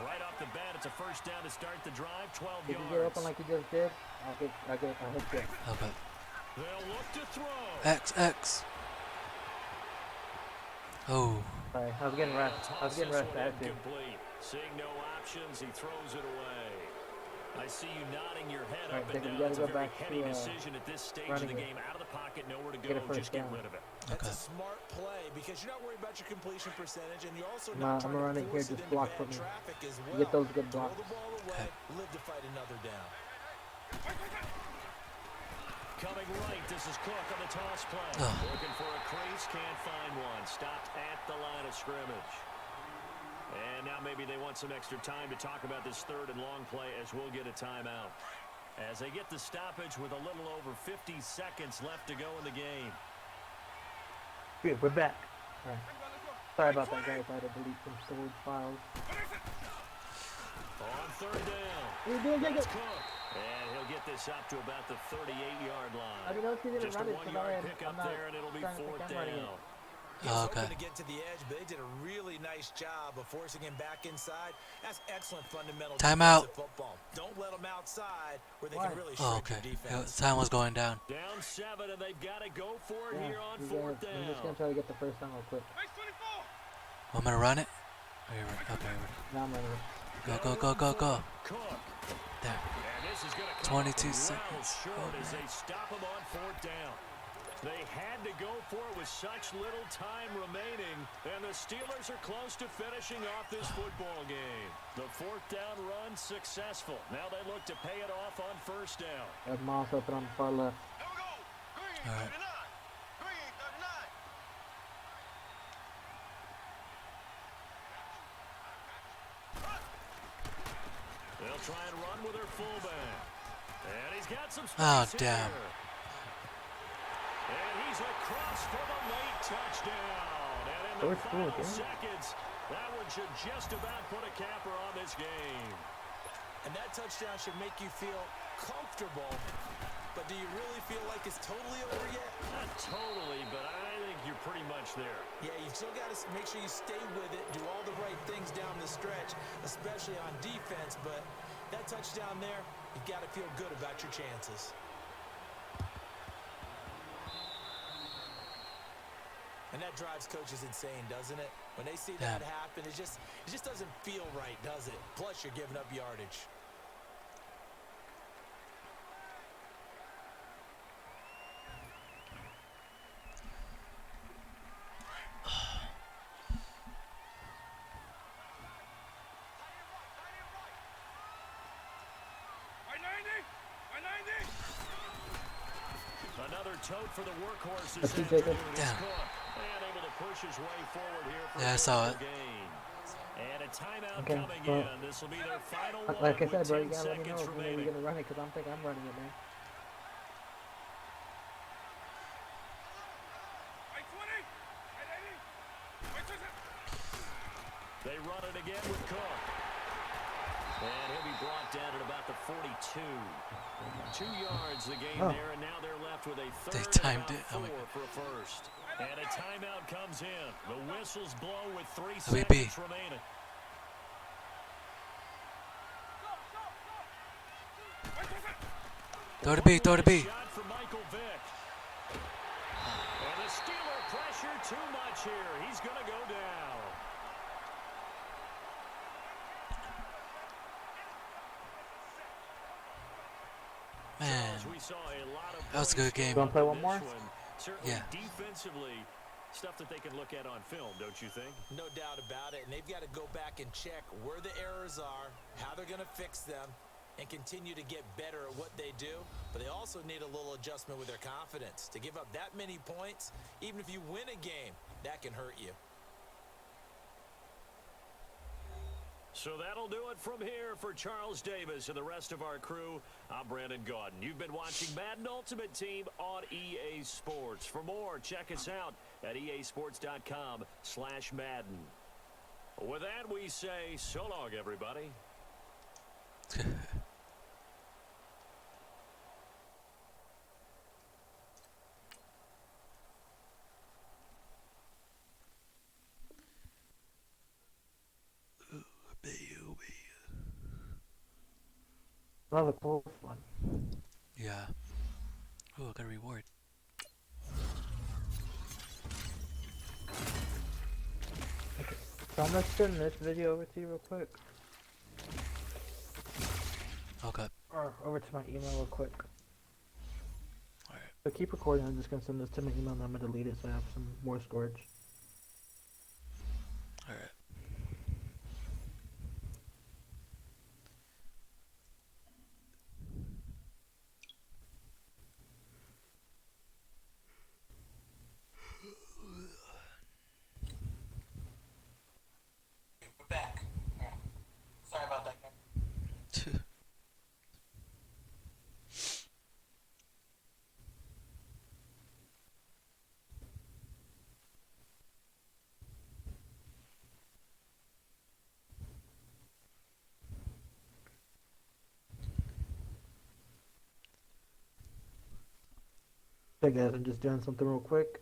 Right off the bat, it's a 1st down to start the drive, 12 If yards. you get open like you just did, I'll hit you. Okay. They'll look to throw. X. Oh. Sorry, I was getting rushed. I was getting rushed. I had to. Incomplete. Seeing no options, he throws it away. I see you nodding your head All up right, and Jacob, down. you gotta It's a go very back to, heady decision at this stage of the running it. game. Out of the pocket, nowhere to Get a go. first Just get down. rid of it. That's Okay. a smart play, because you're not worried about your completion percentage, and you're also Nah, not I'm trying to running force here, it just into block bad for me. traffic as well. Get those good Throw blocks. the ball away, live to fight another down. Coming right, this is Cook on the toss play. Looking for a crease, can't find one. Stopped at the line of scrimmage. And now maybe they want some extra time to talk about this 3rd and long play, as we'll get a timeout. As they get the stoppage with a little over 50 seconds left to go in the game. Good, we're back. All right. Sorry about that, guys. I had to delete some storage files. On 3rd down. What are you doing, That's Jacob? Cook. And he'll get this up to about the 38-yard line. I didn't know if you didn't Just a run it, so 1-yard I'm pickup not there, and it'll be trying to think 4th I'm running it. down. He was Okay. hoping to get to the edge, but they did a really nice job of forcing him back inside. That's excellent fundamental Timeout. defensive football. Don't let them outside where they Why? can really Oh, stretch okay. your defense. Time was going down. Down 7, and they've got to go for it Yeah, here on I'm 4th just gonna down. try to get the first down real quick. Base 24. Want me to run it? Okay. Now I'm running it. Go. Cook. There. And this is going to come 22 well seconds. short Oh, as man. they stop him on 4th down. They had to go for it with such little time remaining, and the Steelers are close to finishing off this football game. The fourth down run successful. Now they look to pay it off on first down. Got Moss open on the far left. Here we go. Green, All right. 39. Green, 39. They'll try and run with their fullback. And he's got some Oh, space damn. here. And he's across for the late touchdown. And in the First final fourth, yeah. seconds, that one should just about put a capper on this game. And that touchdown should make you feel comfortable. But do you really feel like it's totally over yet? Not totally, but I think you're pretty much there. Yeah, you've still got to make sure you stay with it, do all the right things down the stretch, especially on defense. But that touchdown there, you've got to feel good about your chances. And that drives coaches insane, doesn't it? When they see that happen, it just doesn't feel right, does it? Plus, you're giving up yardage. Another tote for the workhorse That's this you, afternoon. Jacob. It's Damn. Cook. And able to push his way forward here for Yeah, I a saw field it. gain. And a timeout Okay, coming well, in. This will be their final one Like I with said, bro, 10 you gotta let me know seconds when we're remaining. gonna run it, because I'm thinking I'm running it, man. They run it again with Cook. And he'll be brought down at about the 42. 2 yards the game there, and now they're left with a third They and timed about it. Oh my 4 for a first. And a timeout comes in. The whistles blow with 3 WB. seconds remaining. Throw to B, throw to B. Shot for Michael Vick. And the Steeler pressure too much here. He's going to go down. Man, As we saw a lot of that was a good points game. go You wanna play up one in more? this one. Certainly Yeah. defensively, stuff that they can look at on film, don't you think? No doubt about it. And they've got to go back and check where the errors are, how they're going to fix them, and continue to get better at what they do. But they also need a little adjustment with their confidence. To give up that many points, even if you win a game, that can hurt you. So that'll do it from here for Charles Davis and the rest of our crew. I'm Brandon Gaudin. You've been watching Madden Ultimate Team on EA Sports. For more, check us out at easports.com/Madden. With that, we say so long, everybody. Another close one. Yeah. Ooh, I got a reward. So I'm gonna send this video over to you real quick. Okay. Or over to my email real quick. Alright. So keep recording, I'm just gonna send this to my email and I'm gonna delete it so I have some more storage. Alright. We're back. Yeah. Sorry about that, guys. Hey guys, I'm just doing something real quick.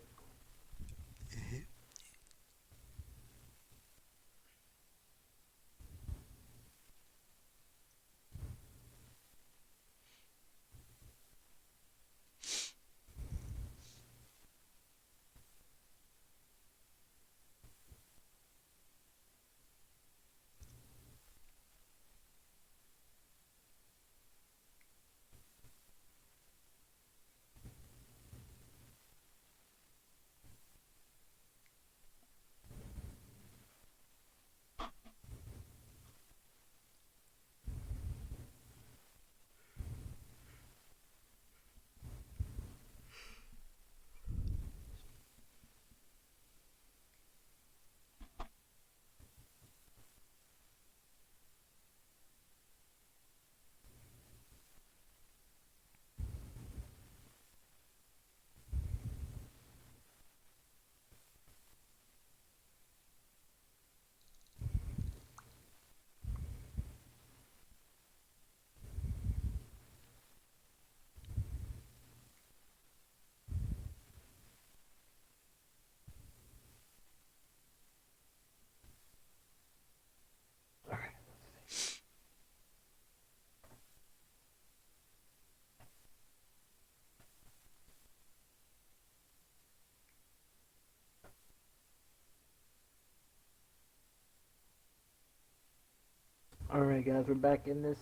Alright, guys, we're back in this.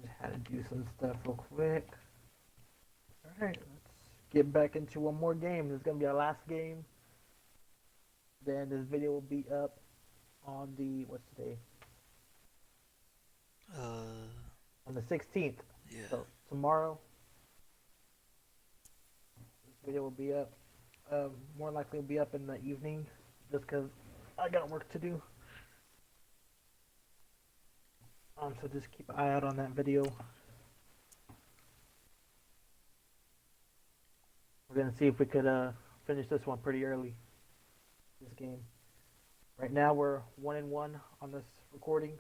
Just had to do some stuff real quick. Alright, let's get back into one more game. This is going to be our last game. Then this video will be up on the, what's today? On the 16th. Yeah. So tomorrow, this video will be up. More likely will be up in the evening, just because I got work to do. So just keep an eye out on that video. We're gonna see if we could finish this one pretty early. This game. Right now we're 1-1 on this recording.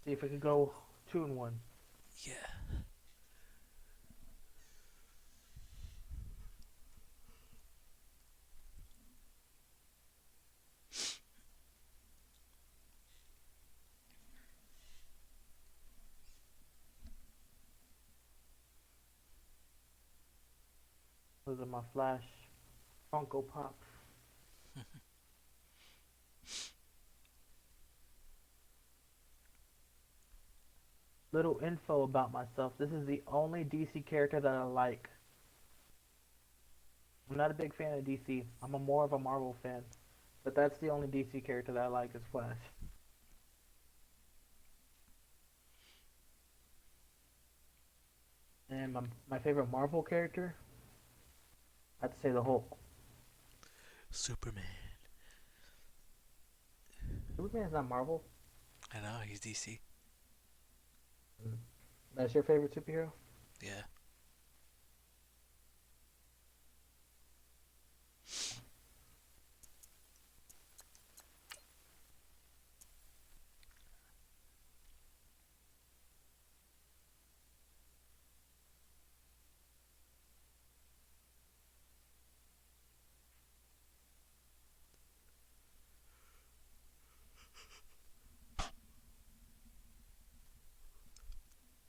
See if we could go 2-1. Yeah. Those are my Flash Funko Pops. Little info about myself. This is the only DC character that I like. I'm not a big fan of DC. I'm more of a Marvel fan. But that's the only DC character that I like is Flash. And my favorite Marvel character, I'd say the Hulk. Superman. Superman's not Marvel. I know, he's DC. That's your favorite superhero? Yeah.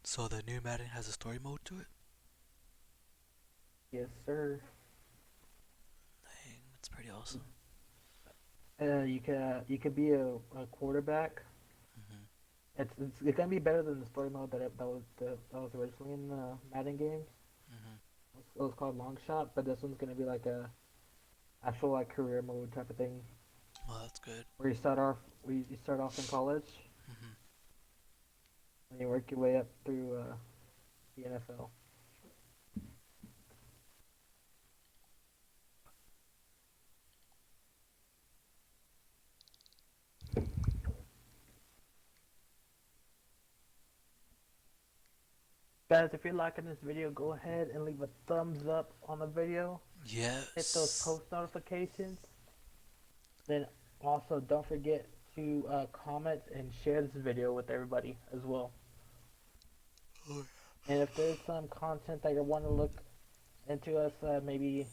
So the new Madden has a story mode to it? Yes, sir. Dang, that's pretty awesome. You could be a quarterback. Hmm. It's gonna be better than the story mode that was originally in the Madden games. Hmm. It was called Long Shot, but this one's gonna be like a actual like career mode type of thing, Well, that's good. where you start off in college Hmm. and you work your way up through the NFL. Guys, if you're liking this video, go ahead and leave a thumbs up on the video. Hit those Yes. post notifications. Then also don't forget to comment and share this video with everybody as well. Oh, And if there's some content that you want to look into us maybe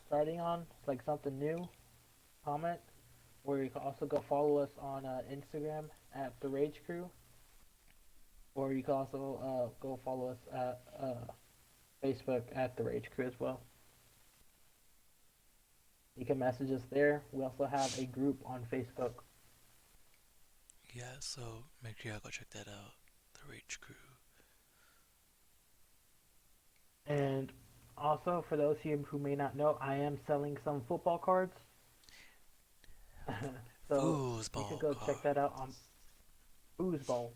starting on, like something new, comment. Or you can also go follow us on Instagram at The Rage Crew. Or you can also go follow us at Facebook at The Rage Crew as well. You can message us there. We also have a group on Facebook. yeah, so make sure y'all go check that out. The Rage Crew. And also, for those of you who may not know, I am selling some football cards. So you Foosball could go check card. that out on Foosball.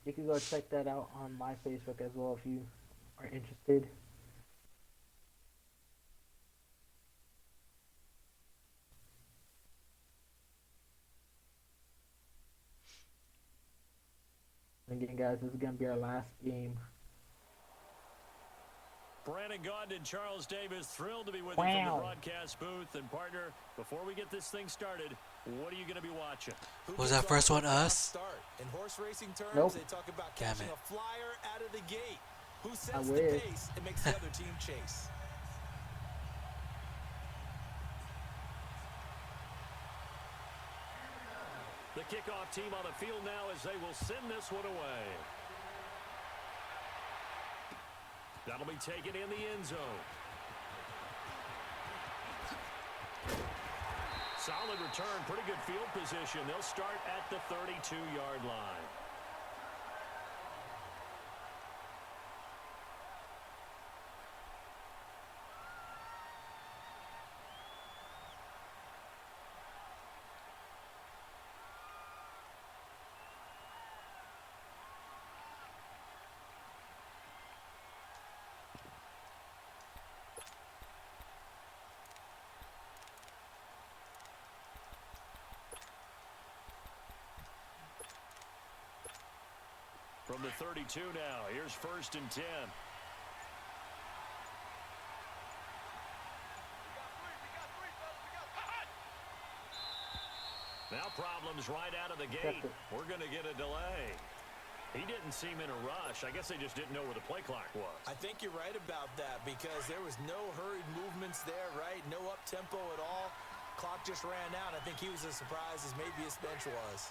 You can go check that out on my Facebook as well if you are interested. Again, guys, this is gonna be our last game. Brandon Gaudin and Charles Davis, thrilled to be with you from the broadcast booth. And partner, before we get this thing started, what are you going to be watching? Who Was gets that first off one to a hot us? Start? In horse racing terms, Nope. they talk about Damn catching it. a flyer out of the gate. Who sets the wish. pace and makes the other team chase? The kickoff team on the field now as they will send this one away. That'll be taken in the end zone. Solid return, pretty good field position. They'll start at the 32-yard line. From the 32 now, here's 1st and 10. Now problems right out of the gate. We're going to get a delay. He didn't seem in a rush. I guess they just didn't know where the play clock was. I think you're right about that because there was no hurried movements there, right? No up-tempo at all. Clock just ran out. I think he was as surprised as maybe his bench was.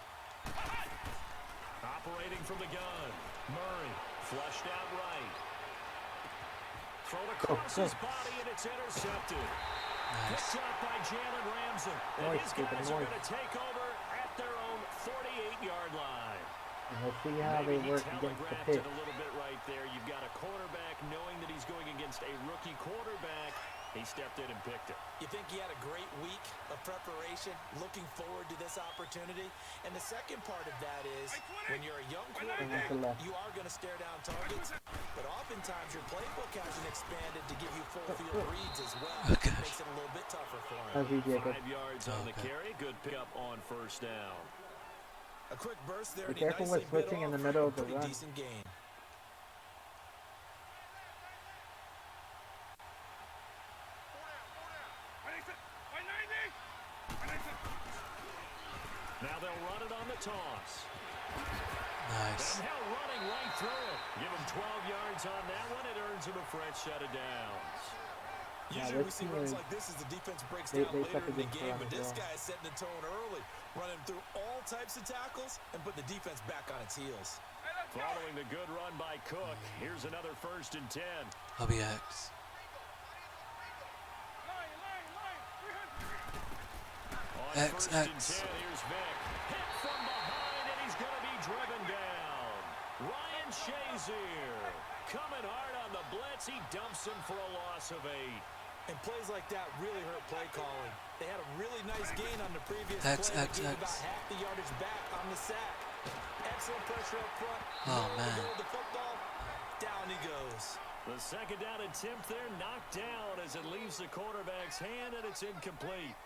Operating from the gun. Murray flushed out right. Thrown across his body, and it's intercepted. Nice. Picked up by Jalen Ramsey. And these guys are going to take over at their own 48-yard line. And let's see how Maybe they he work against the telegraphed pitch. it a little bit right there. You've got a quarterback knowing that he's going against a rookie quarterback. He stepped in and picked it. You think he had a great week of preparation, looking forward to this opportunity? And the second part of that is, when you're a young quarterback, you are going to stare down targets, but oftentimes your playbook hasn't expanded to give you full field reads as well. Oh, It gosh. makes it a little bit tougher for him. How's he, Jacob? 5 yards on the carry. Good pickup on 1st down. A quick burst there, Be and he careful nicely with switching bit in the off middle of a the pretty run. decent gain. Now they'll run it on the toss. Nice. And now running right through it. Give him 12 yards on that one. It earns him a fresh set of downs. Usually we this see team runs is- like this as the defense breaks they down later suck in the against game, run but as this well. guy is setting the tone early, running through all types of tackles and put the defense back on its heels. Following the good run by Cook, here's another 1st and 10. I'll be X. On X, 1st and X. 10, here's Vick. Hit from behind, and he's going to be driven down. Ryan Shazier coming hard on the blitz. He dumps him for a loss of 8. And plays like that really hurt play calling. They had a really nice gain on the previous X, play. X, They gave X. about half the yardage back on the sack. Excellent pressure up front. Oh, Nowhere to man. go with the football. Down he goes. The 2nd down attempt there knocked down as it leaves the quarterback's hand, and it's incomplete.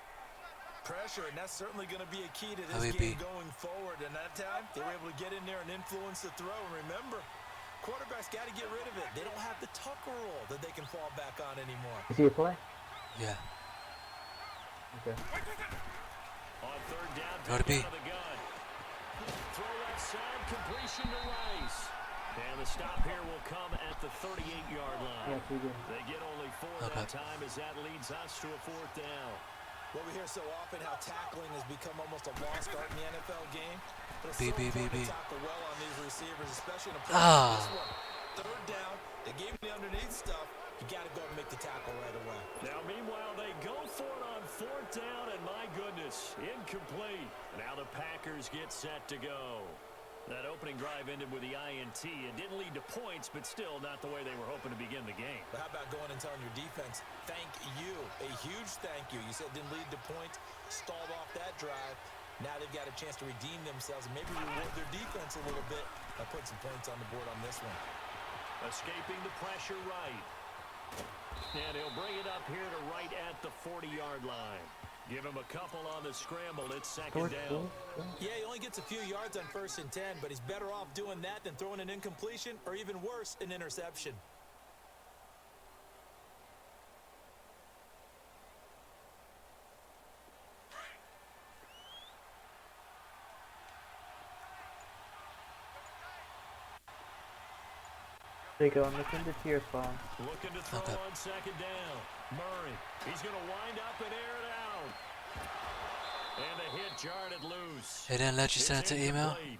Pressure, and that's certainly going to be a key to this OEB. game going forward. And that time, they were able to get in there and influence the throw. And remember, quarterbacks got to get rid of it. They don't have the Tucker rule that they can fall back on anymore. Is he a play? Yeah. Okay. On 3rd down, Go to B. out of the gun. Throw left side, completion to Rice. And the stop here will come at the 38-yard line. Yes, we do. They get only 4 that time as that leads us to a 4th down. Well, we hear so often how tackling has become almost a lost art in the NFL game. But it's B, so B, B, important B. to tackle well on these receivers, especially in a play Ah. like this one. 3rd down, they gave him the underneath stuff. You got to go and make the tackle right away. Now, meanwhile, they go for it on 4th down, and my goodness, incomplete. Now the Packers get set to go. That opening drive ended with the INT. It didn't lead to points, but still not the way they were hoping to begin the game. But how about going and telling your defense, thank you, a huge thank you. You said it didn't lead to points, stalled off that drive. Now they've got a chance to redeem themselves and maybe reward their defense a little bit by putting some points on the board on this one. Escaping the pressure right. And he'll bring it up here to right at the 40-yard line. Give him a couple on the scramble. It's 2nd down. Yeah, he only gets a few yards on 1st and 10, but he's better off doing that than throwing an incompletion or even worse, an interception. Jacob, I'm looking to your phone. Looking to throw Okay. on 2nd down. Murray, he's going to wind up and air it out. And the hit jarred it loose. They didn't let you send it It's to email? incomplete.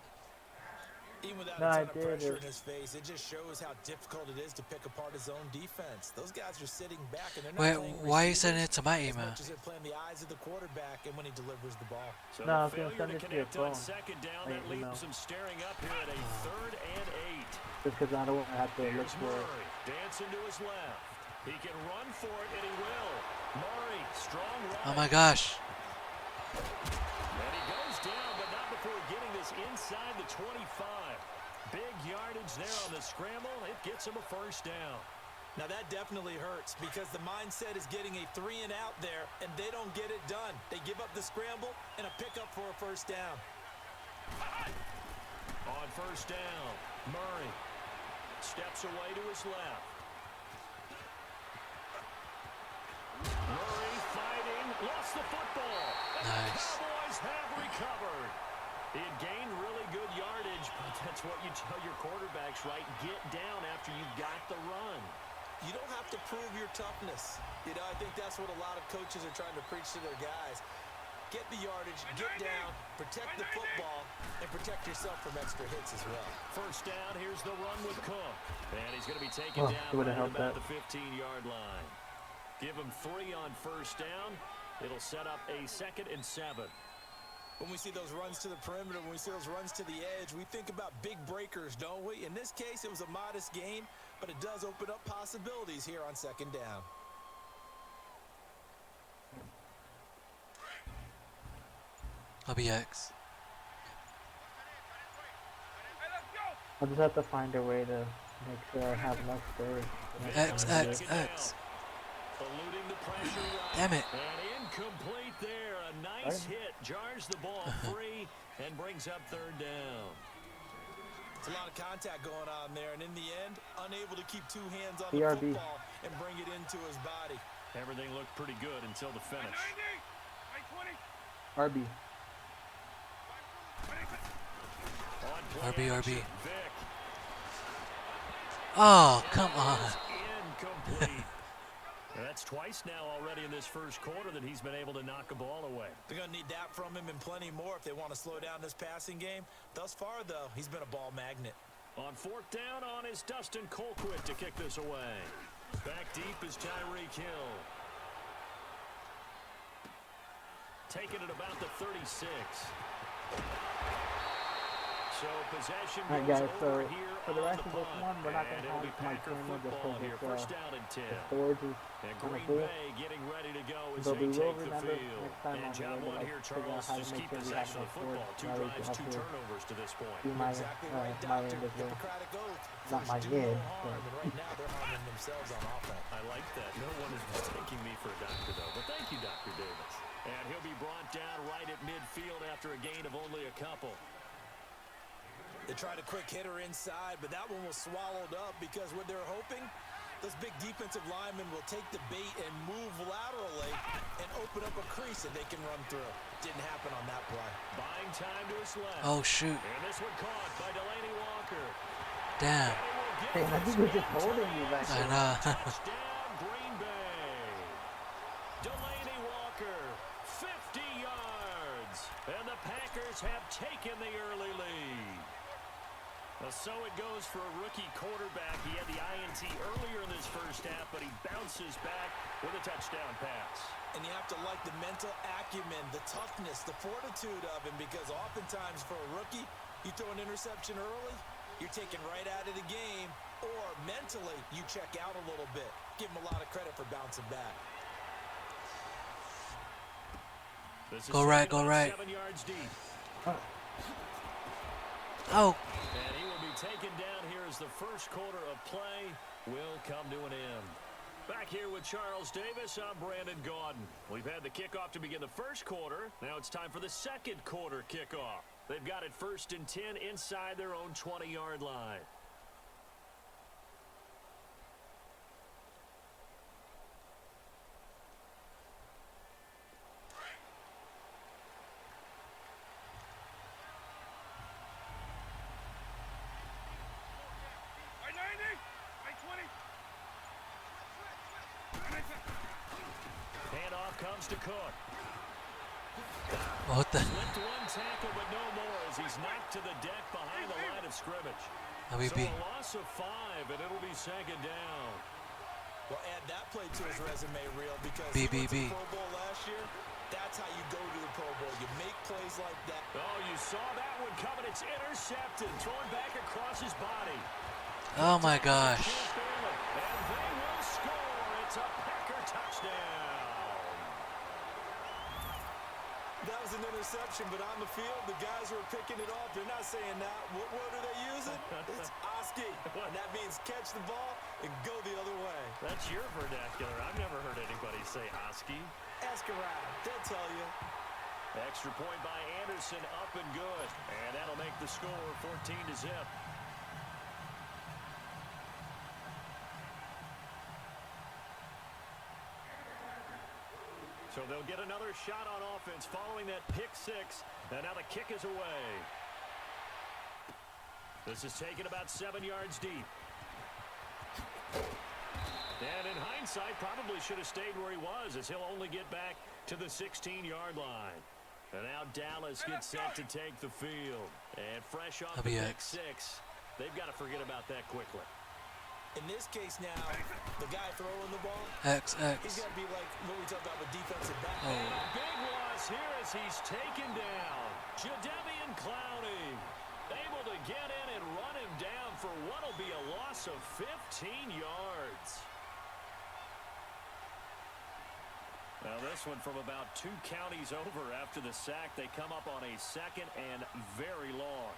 Even without No, a I ton of did pressure it. in his face, it just shows how difficult it is to pick apart his own defense. Those guys are sitting back, and they're not Wait, playing why are you sending receivers it to my as email? much as they're playing the eyes of the quarterback and when he delivers the ball. So No, I the was gonna failure send to it to your connect on phone. second down, Like, that email. leaves them staring up here at a 3rd and 8. Just because I don't want to have to look Here's for it. Murray, dancing to his left. He can run for it, and he will. Murray, strong run. Oh my gosh. And he goes down, but not before getting this inside the 25. Big yardage there on the scramble. It gets him a first down. Now that definitely hurts because the mindset is getting a 3 and out there, and they don't get it done. They give up the scramble and a pickup for a first down. On first down, Murray steps away to his left. Murray fighting, lost the football. And the Nice. Cowboys have recovered. He had gained really good yardage, but that's what you tell your quarterbacks, right? Get down after you got the run. You don't have to prove your toughness. You know, I think that's what a lot of coaches are trying to preach to their guys. Get the yardage, get down, protect the football, and protect yourself from extra hits as well. First down, here's the run with Cook. And he's going to be taken Oh, down it would've right helped about that. the 15-yard line. Give him 3 on first down. It'll set up a 2nd and 7. When we see those runs to the perimeter, when we see those runs to the edge, we think about big breakers, don't we? In this case, it was a modest gain, but it does open up possibilities here on second down. LBX. I'll just have to find a way to make sure I have enough storage. X, X, X. Eluding the pressure right. Damn it. And incomplete there. A nice hit. Jars the ball free and brings up 3rd down. It's a lot of contact going on there, and in the end, unable to keep 2 hands on the BRB. football and bring it into his body. Everything looked pretty good until the finish. RB. On play RB. action, Vic. Oh, come on. Incomplete. That's twice now already in this first quarter that he's been able to knock a ball away. They're going to need that from him and plenty more if they want to slow down this passing game. Thus far, though, he's been a ball magnet. On 4th down on is Dustin Colquitt to kick this away. Back deep is Tyreek Hill. Taking it about the 36. So possession Alright goes guys, so over here for the on rest the of this punt. one, we're not And going to it'll have be my Packer camera just football because here. First down and 10. the storage is And kind of Green full. Bay getting ready to go as But they we will take the remember field. next time And on job the one like, here, figure out Charles. how to Just make keep sure we have possession of enough the football. storage. 2 That way we drives, have 2 to turnovers to this point. do my, Exactly right, my Doctor. end as well. Hippocratic oath. Not my First do no head, harm, but- and right now they're harming themselves on offense. I like that. No one is mistaking me for a doctor, though. But thank you, Dr. Davis. And he'll be brought down right at midfield after a gain of only a couple. They tried a quick hitter inside, but that one was swallowed up because what they're hoping, those big defensive linemen will take the bait and move laterally and open up a crease that they can run through. Didn't happen on that play. Buying time to his left. Oh, shoot. And this one caught by Delaney Walker. Damn. Hey, I think we're just holding you back I there. know. Touchdown, Green Bay. Delaney Walker, 50 yards. And the Packers have taken the early lead. Well, so it goes for a rookie quarterback. He had the INT earlier in this first half, but he bounces back with a touchdown pass. And you have to like the mental acumen, the toughness, the fortitude of him, because oftentimes for a rookie, you throw an interception early, you're taken right out of the game, or mentally you check out a little bit. Give him a lot of credit for bouncing back. This is Go right, second go and right. 7 yards deep. Oh. And he will be taken down here as the first quarter of play will come to an end. Back here with Charles Davis, I'm Brandon Gaudin. We've had the kickoff to begin the first quarter. Now it's time for the second quarter kickoff. They've got it 1st and 10 inside their own 20-yard line. Handoff comes to Cook. What the? Slipped one tackle, but no more as he's knocked to the deck behind the line of scrimmage. How we So be? a loss of 5, and it'll be second down. Well, add that play to his resume reel because B, he B, went to B. the Pro Bowl last year. That's how you go to the Pro Bowl. You make plays like that. Oh, you saw that one coming. It's intercepted. Thrown back across his body. Oh my gosh. And they will score. It's a Packer touchdown. That was an interception, but on the field, the guys who are picking it off, they're not saying that. What word are they using? It's Oski. And that means catch the ball and go the other way. That's your vernacular. I've never heard anybody say Oski. Ask around. They'll tell you. Extra point by Anderson, up and good. And that'll make the score 14-0. So they'll get another shot on offense following that pick 6. And now the kick is away. This is taken about 7 yards deep. And in hindsight, probably should have stayed where he was as he'll only get back to the 16-yard line. And now Dallas gets set to take the field. And fresh off the pick 6, they've got to forget about that quickly. In this case now, the guy throwing the ball, X. he's got to be like what we talk about with defensive back. Oh. And a big loss here as he's taken down. Jadeveon Clowney able to get in and run him down for what will be a loss of 15 yards. Now this one from about 2 counties over after the sack. They come up on a 2nd and very long.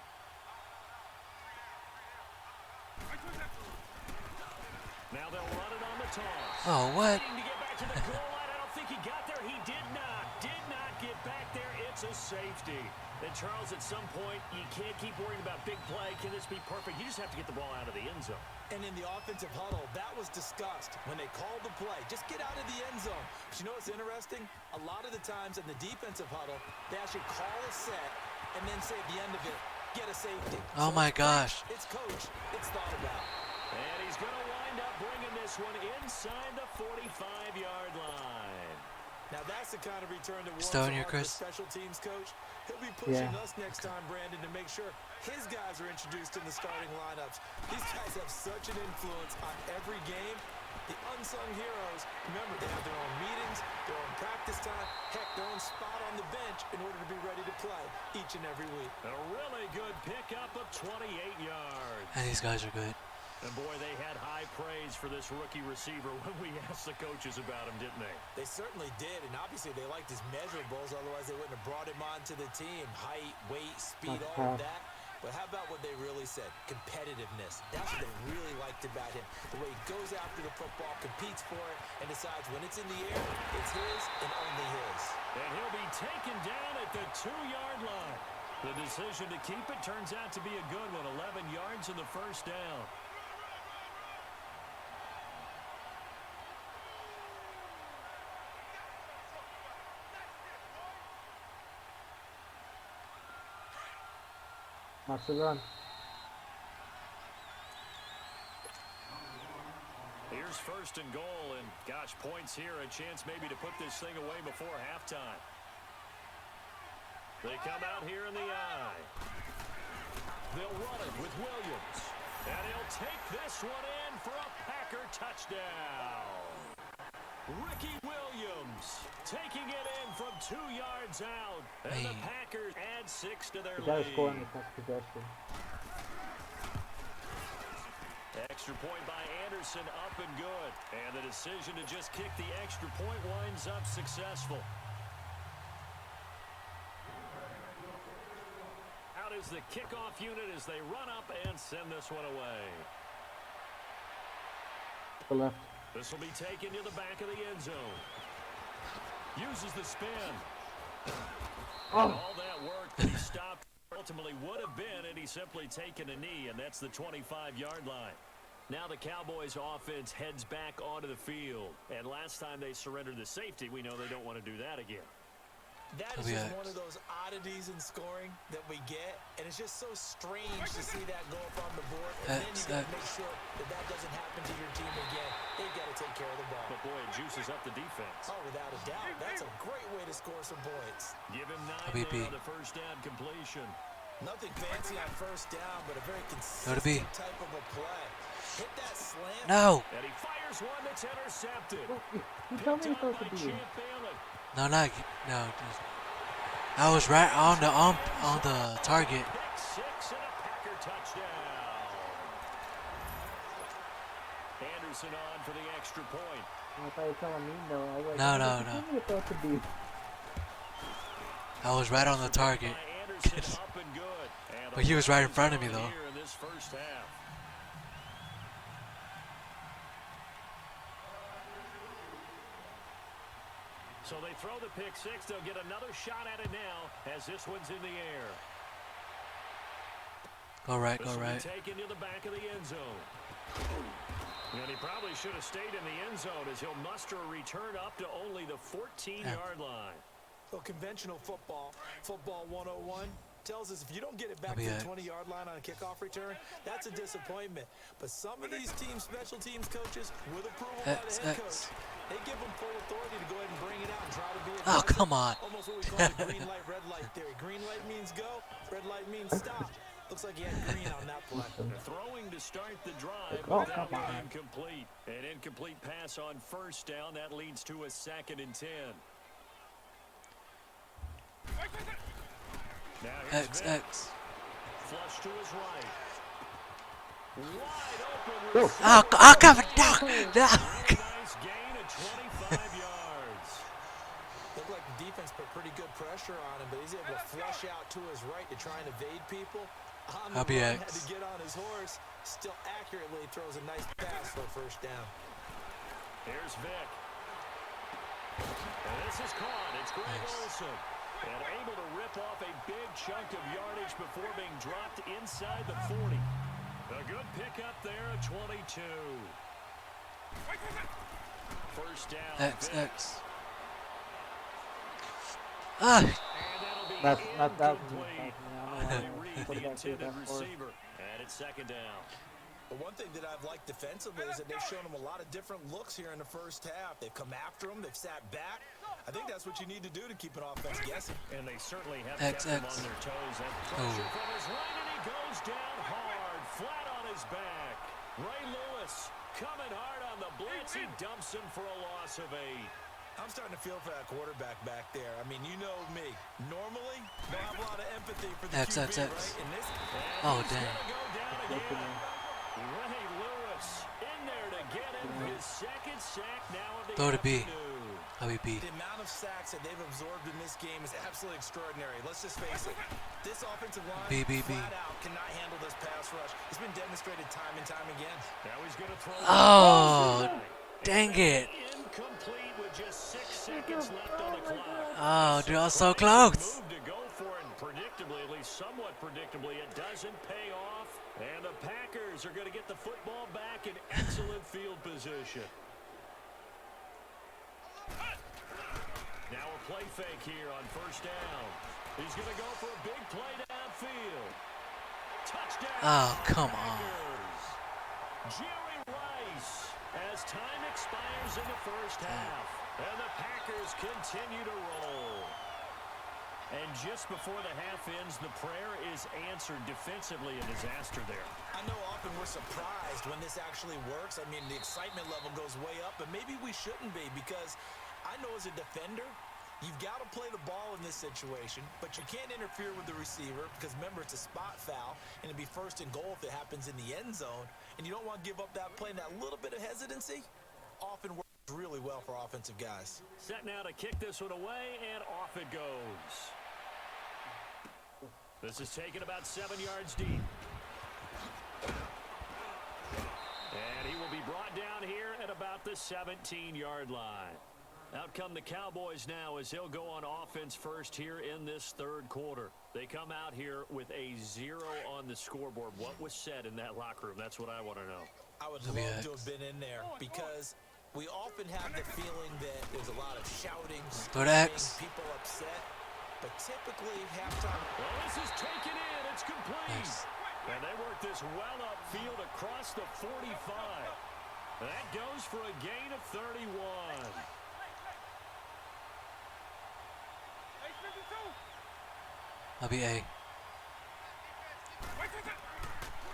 Now they'll run it on the toss. Oh, what? Waiting to get back to the goal line. I don't think he got there. He did not. Did not get back there. It's a safety. And Charles, at some point, you can't keep worrying about big play. Can this be perfect? You just have to get the ball out of the end zone. And in the offensive huddle, that was discussed when they called the play. Just get out of the end zone. But you know what's interesting? A lot of the times in the defensive huddle, they actually call a set and then say at the end of it, get a safety. Oh my gosh. It's coached. It's thought about. And he's going to wind up bringing this one inside the 45-yard line. Now that's the kind of return to Still in here, for Chris? special teams coach. He'll be pushing Yeah. us next time, Brandon, to make sure his guys are introduced in the starting lineups. These guys have such an influence on every game. The unsung heroes, remember, they have their own meetings, their own practice time, heck, their own spot on the bench in order to be ready to play each and every week. A really good pickup of 28 yards. And these guys are good. And boy, they had high praise for this rookie receiver when we asked the coaches about him, didn't they? They certainly did, and obviously they liked his measurables, otherwise they wouldn't have brought him onto the team. Height, weight, speed, all of that. But how about what they really said? Competitiveness. That's what they really liked about him. The way he goes after the football, competes for it, and decides when it's in the air, it's his and only his. And he'll be taken down at the 2-yard line. The decision to keep it turns out to be a good one. 11 yards in the first down. That's the run. Here's first and goal, and gosh, points here, a chance maybe to put this thing away before halftime. They come out here in the eye. They'll run it with Williams, and he'll take this one in for a Packer touchdown. Ricky Williams taking it in from 2 yards out, and the Packers add 6 to their You gotta score on lead. the first possession. Extra point by Anderson, up and good. And the decision to just kick the extra point winds up successful. Out is the kickoff unit as they run up and send this one away. To the left. This will be taken to the back of the end zone. Uses the spin. And all that work that he stopped ultimately would have been had he simply taken a knee, and that's the 25-yard line. Now the Cowboys offense heads back onto the field. And last time they surrendered the safety, we know they don't want to do that again. That I'll is be just X. one of those oddities in scoring that we get, and it's just so strange to see that go up on the board, and then you got to make sure that that doesn't happen to your team again. They've got to take care of the ball. But boy, it juices up the defense. Oh, without a doubt. That's a great way to score some points. Give him 9 I'll be there B. on the first down completion. Nothing fancy on first down, but a very Go to B. consistent type of a play. Hit that slant. No. And he fires one that's intercepted. You tell me Picked it's off supposed by to be. Champ Bailey. No, not no. I was right on the target. Pick 6 and a Packer touchdown. Anderson on for the extra point. I thought you were telling me no. I was like, No, you no. tell me it's supposed to be. I was right on the target. By Anderson, up and good. And But he was right in front of me, on though. here in this first half. So they throw the pick 6. They'll get another shot at it now as this one's in the air. Go right, This go will be right. taken to the back of the end zone. And he probably should have stayed in the end zone as he'll muster a return up to only the 14-yard line. Well, conventional football, football 101, tells us if you don't get it back I'll to be the X. 20-yard line on a kickoff return, that's a disappointment. But some of these teams, special teams coaches, with approval by the head coach, they give them full authority to go ahead and bring it out and try to be Oh, aggressive. come on. Almost what we call the green light, red light theory. Green light means go, red light means stop. Looks like he had green on that play. Throwing to start the drive, Oh, but that come one on. incomplete. An incomplete pass on first down. That leads to a 2nd and 10. Now here's X, Vick. X. Flush to his right. Wide open. Oh, receiver. I'll cover down. Really nice gain of 25 yards. Looked like the defense put pretty good pressure on him, but he's able to flush out to his right to try and evade people. On the I'll be run, X. had to get on his horse. Still accurately throws a nice pass for a first down. Here's Vick. And this is caught. It's Greg Nice. Olsen. And able to rip off a big chunk of yardage before being dropped inside the 40. A good pickup there at 22. First down. X, Vick. X. Ah. And that'll be That's that. incomplete. I They don't know read why the I put it back to intended that for. receiver. And it's 2nd down. But one thing that I've liked defensively is that they've shown him a lot of different looks here in the first half. They've come after him. They've sat back. I think that's what you need to do to keep an offense guessing. And they certainly have X, kept him X. on their toes. That Oh. pressure from his right, and he goes down hard, flat on his back. Ray Lewis coming hard on the blitz. He dumps him for a loss of 8. I'm starting to feel for that quarterback back there. I mean, you know me. Normally, don't have a lot of empathy for the X, QB, X, X. right? In this, Oh, He's dang. gonna go down again. Ray Lewis in there to get him his 2nd sack now of the Throw to B. afternoon. I'll be B. the amount of sacks that they've absorbed in this game is absolutely extraordinary. Let's just face it. This offensive line B. flat out cannot handle this pass rush. It's been demonstrated time and time again. Now he's going to throw. Oh, dang it. Incomplete with just 6 seconds left on the clock. Oh, dude, I was so close. Move to go for it, and predictably, at least somewhat predictably, it doesn't pay off. And the Packers are going to get the football back in excellent field position. Now a play fake here on first down. He's going to go for a big play downfield. Touchdown. Oh, come on. Packers. Jerry Rice as time expires in the first half. And the Packers continue to roll. And just before the half ends, the prayer is answered defensively. A disaster there. I know often we're surprised when this actually works. I mean, the excitement level goes way up, but maybe we shouldn't be because I know as a defender, you've got to play the ball in this situation, but you can't interfere with the receiver because, remember, it's a spot foul, and it'd be 1st and goal if it happens in the end zone, and you don't want to give up that play, and that little bit of hesitancy often works really well for offensive guys. Set now to kick this one away, and off it goes. This is taken about 7 yards deep. And he will be brought down here at about the 17-yard line. Out come the Cowboys now as they'll go on offense first here in this 3rd quarter. They come out here with a 0 on the scoreboard. What was said in that locker room? That's what I want to know. I would Let me love to ask. have been in there because we often have the feeling that there's a lot of shouting, Throw to X. people upset. but typically halftime. Well, this is taken in. It's complete. Nice. And they work this well upfield across the 45. That goes for a gain of 31. I'll be A.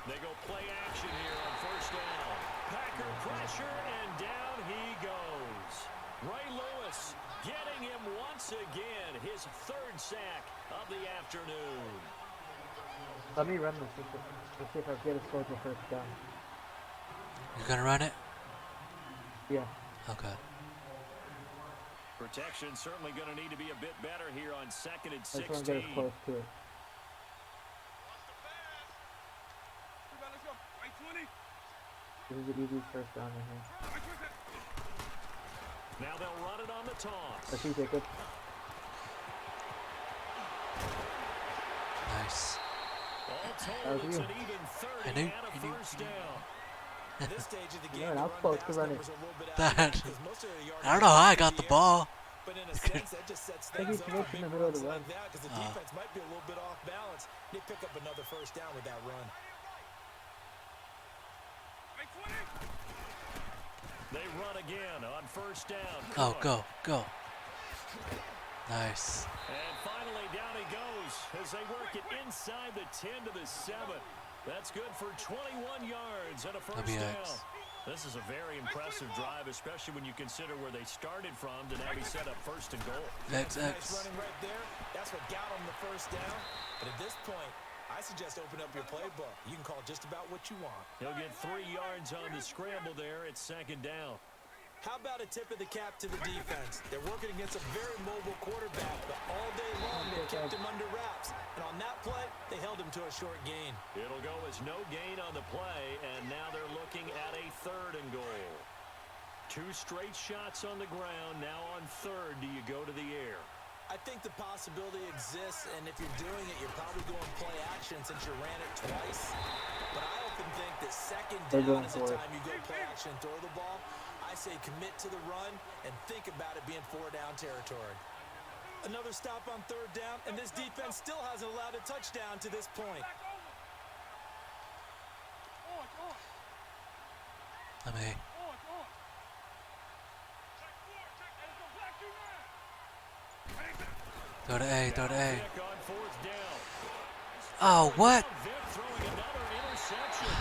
They go play action here on first down. Packer pressure, and down he goes. Ray Lewis getting him once again, his third sack of the afternoon. Let me run this. Let's see if I get a score for first down. You're gonna run it? Yeah. Okay. Protection certainly going to need to be a bit better here on 2nd and I just want 16. to get as close to it. This is the easiest first down in here. Now they'll run it on the toss. Let's see, Jacob. Nice. All That told, was it's you. an even I 30 knew- and a I knew- first down. At this stage of the game, Yeah, the I was run supposed to pass run it. numbers are a little bit out of That- whack because most of their yardage I don't know how I is got in the air. ball. But in a sense, that just sets think things he's up for missing big the middle of runs the like run. that because the defense might be a little bit off balance. They pick up another first down with that run. They run again on first down. Oh, Cook. go. Nice. And finally, down he goes as they work it inside the 10 to the 7. That's good for 21 yards and a first WX. down. This is a very impressive drive, especially when you consider where they started from to now be set up first and goal. Nice XX. running right there. That's what got them the first down. But at this point, I suggest open up your playbook. You can call just about what you want. He'll get 3 yards on the scramble there at 2nd down. How about a tip of the cap to the defense? They're working against a very mobile quarterback, but all day long they kept him under wraps. And on that play, they held him to a short gain. It'll go as no gain on the play, and now they're looking at a 3rd and goal. 2 straight shots on the ground. Now on 3rd, do you go to the air? I think the possibility exists, and if you're doing it, you're probably going play action since you ran it twice. But I often think that 2nd They're down going is the for it. time you go play action and throw the ball. I say commit to the run and think about it being 4-down territory. Another stop on 3rd down, and this defense still hasn't allowed a touchdown to this point. I'm A. Go to A. Vic on 4th down. Oh, what? Vic throwing another interception.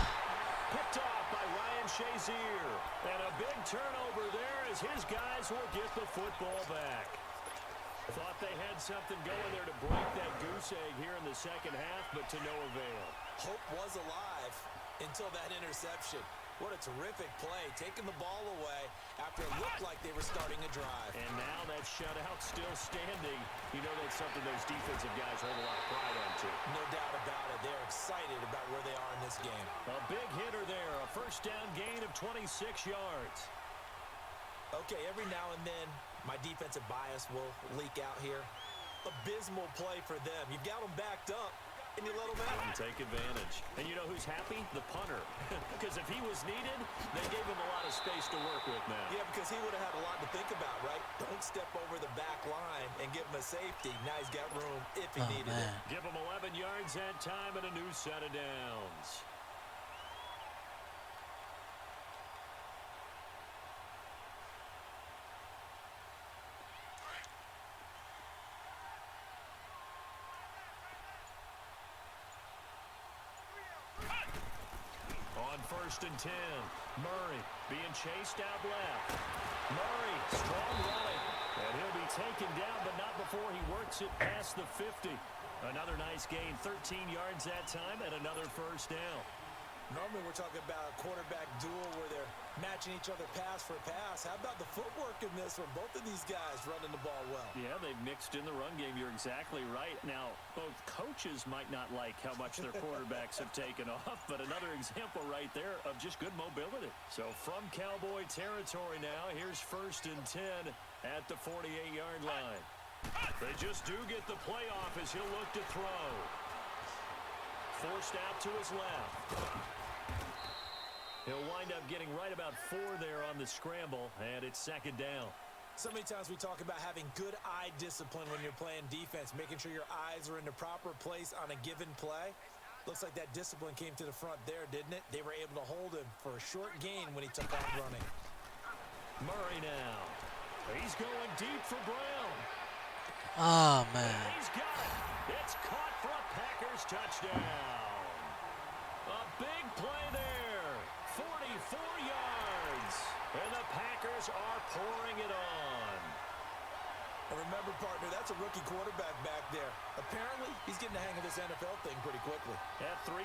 Picked off by Ryan Shazier. And a big turnover there as his guys will get the football back. Thought they had something going there to break that goose egg here in the 2nd half, but to no avail. Hope was alive until that interception. What a terrific play, taking the ball away after it looked like they were starting a drive. And now that shutout still standing. You know that's something those defensive guys hold a lot of pride on, too. No doubt about it. They're excited about where they are in this game. A big hitter there, a first down gain of 26 yards. Okay, every now and then, my defensive bias will leak out here. Abysmal play for them. You've got them backed up, and you let them out. And take advantage. And you know who's happy? The punter. Because if he was needed, they gave him a lot of space to work with now. Yeah, because he would have had a lot to think about, right? Don't step over the back line and give him a safety. Now he's got room if he Oh, needed man. it. Give him 11 yards that time and a new set of downs. On 1st and 10, Murray being chased out left. Murray, strong running. And he'll be taken down, but not before he works it past the 50. Another nice gain, 13 yards that time, and another first down. Normally we're talking about a quarterback duel where they're matching each other pass for pass. How about the footwork in this one? Both of these guys running the ball well. Yeah, they've mixed in the run game. You're exactly right. Now, both coaches might not like how much their quarterbacks have taken off, but another example right there of just good mobility. So from Cowboy territory now, here's 1st and 10 at the 48-yard line. They just do get the playoff as he'll look to throw. Forced out to his left. He'll wind up getting right about 4 there on the scramble, and it's 2nd down. So many times we talk about having good eye discipline when you're playing defense, making sure your eyes are in the proper place on a given play. Looks like that discipline came to the front there, didn't it? They were able to hold him for a short gain when he took off running. Murray now. He's going deep for Brown. Oh, And man. he's got it. It's caught for a Packers touchdown. A big play there. 44 yards. And the Packers are pouring it on. And remember, partner, that's a rookie quarterback back there. Apparently, he's getting the hang of this NFL thing pretty quickly. At 3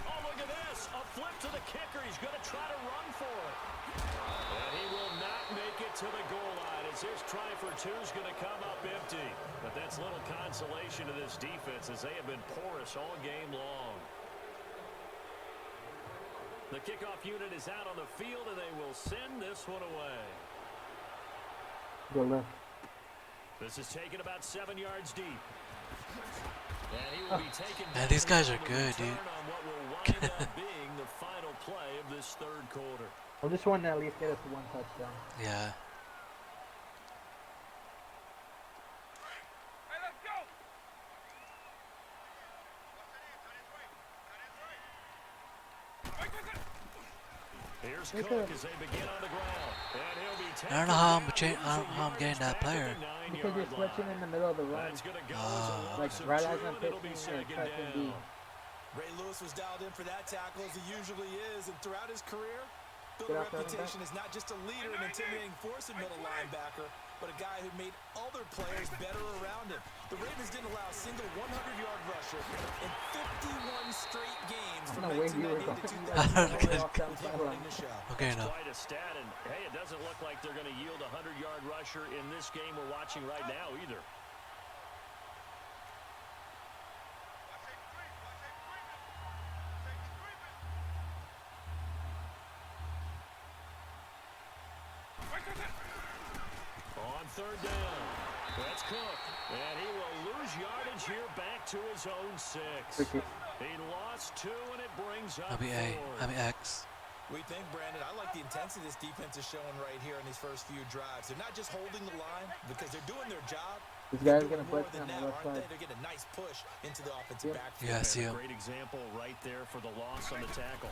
Oh, look at this. A flip to the kicker. He's going to try to run for it. And he will not make it to the goal line as his try for two is going to come up empty. But that's little consolation to this defense as they have been porous all game long. The kickoff unit is out on the field, and they will send this one away. Go left. This is taken about 7 yards deep. And he will be taken Man, down these guys on are the good, return dude. on what will wind up being the final play of this third quarter. Well, this one at least get us one touchdown. Yeah. Hey, let's go! Here's Look Cook at- as they begin on the ground. And he'll be I don't know how I'm, taken down, I don't know how I'm losing getting that yards back player. at the 9 Because you're yard switching line. in the middle of the run. That's going to go Ah. as a Like loss of right 2, as I'm and it'll be pitching, you're second pressing D. down. Ray Lewis was dialed in for that tackle, as he usually is, and throughout his career, built Get a out there, reputation as not just a leader and intimidating force at middle linebacker, but a guy who made other players better around him. The Ravens didn't allow a single 100-yard rusher in 51 straight games from No way you were 1998 to going 2001 off that with him running the show. Okay, That's no. quite a stat, and hey, it doesn't look like they're going to yield a 100-yard rusher in this game we're watching right now either. On third down, that's Cook, and he will lose yardage here back to his own 6. Cricket. He lost 2, and it brings up I'll be A. 4. I mean X. We think, Brandon, I like the intensity this defense is showing right here in these first few drives. They're not just holding the line because they're doing their job. This They're guy's doing gonna more blitz than on the that, left aren't they? side. They're getting a nice push into the offensive Yep. backfield. Yeah, I see him. Great example right there for the loss on the tackle.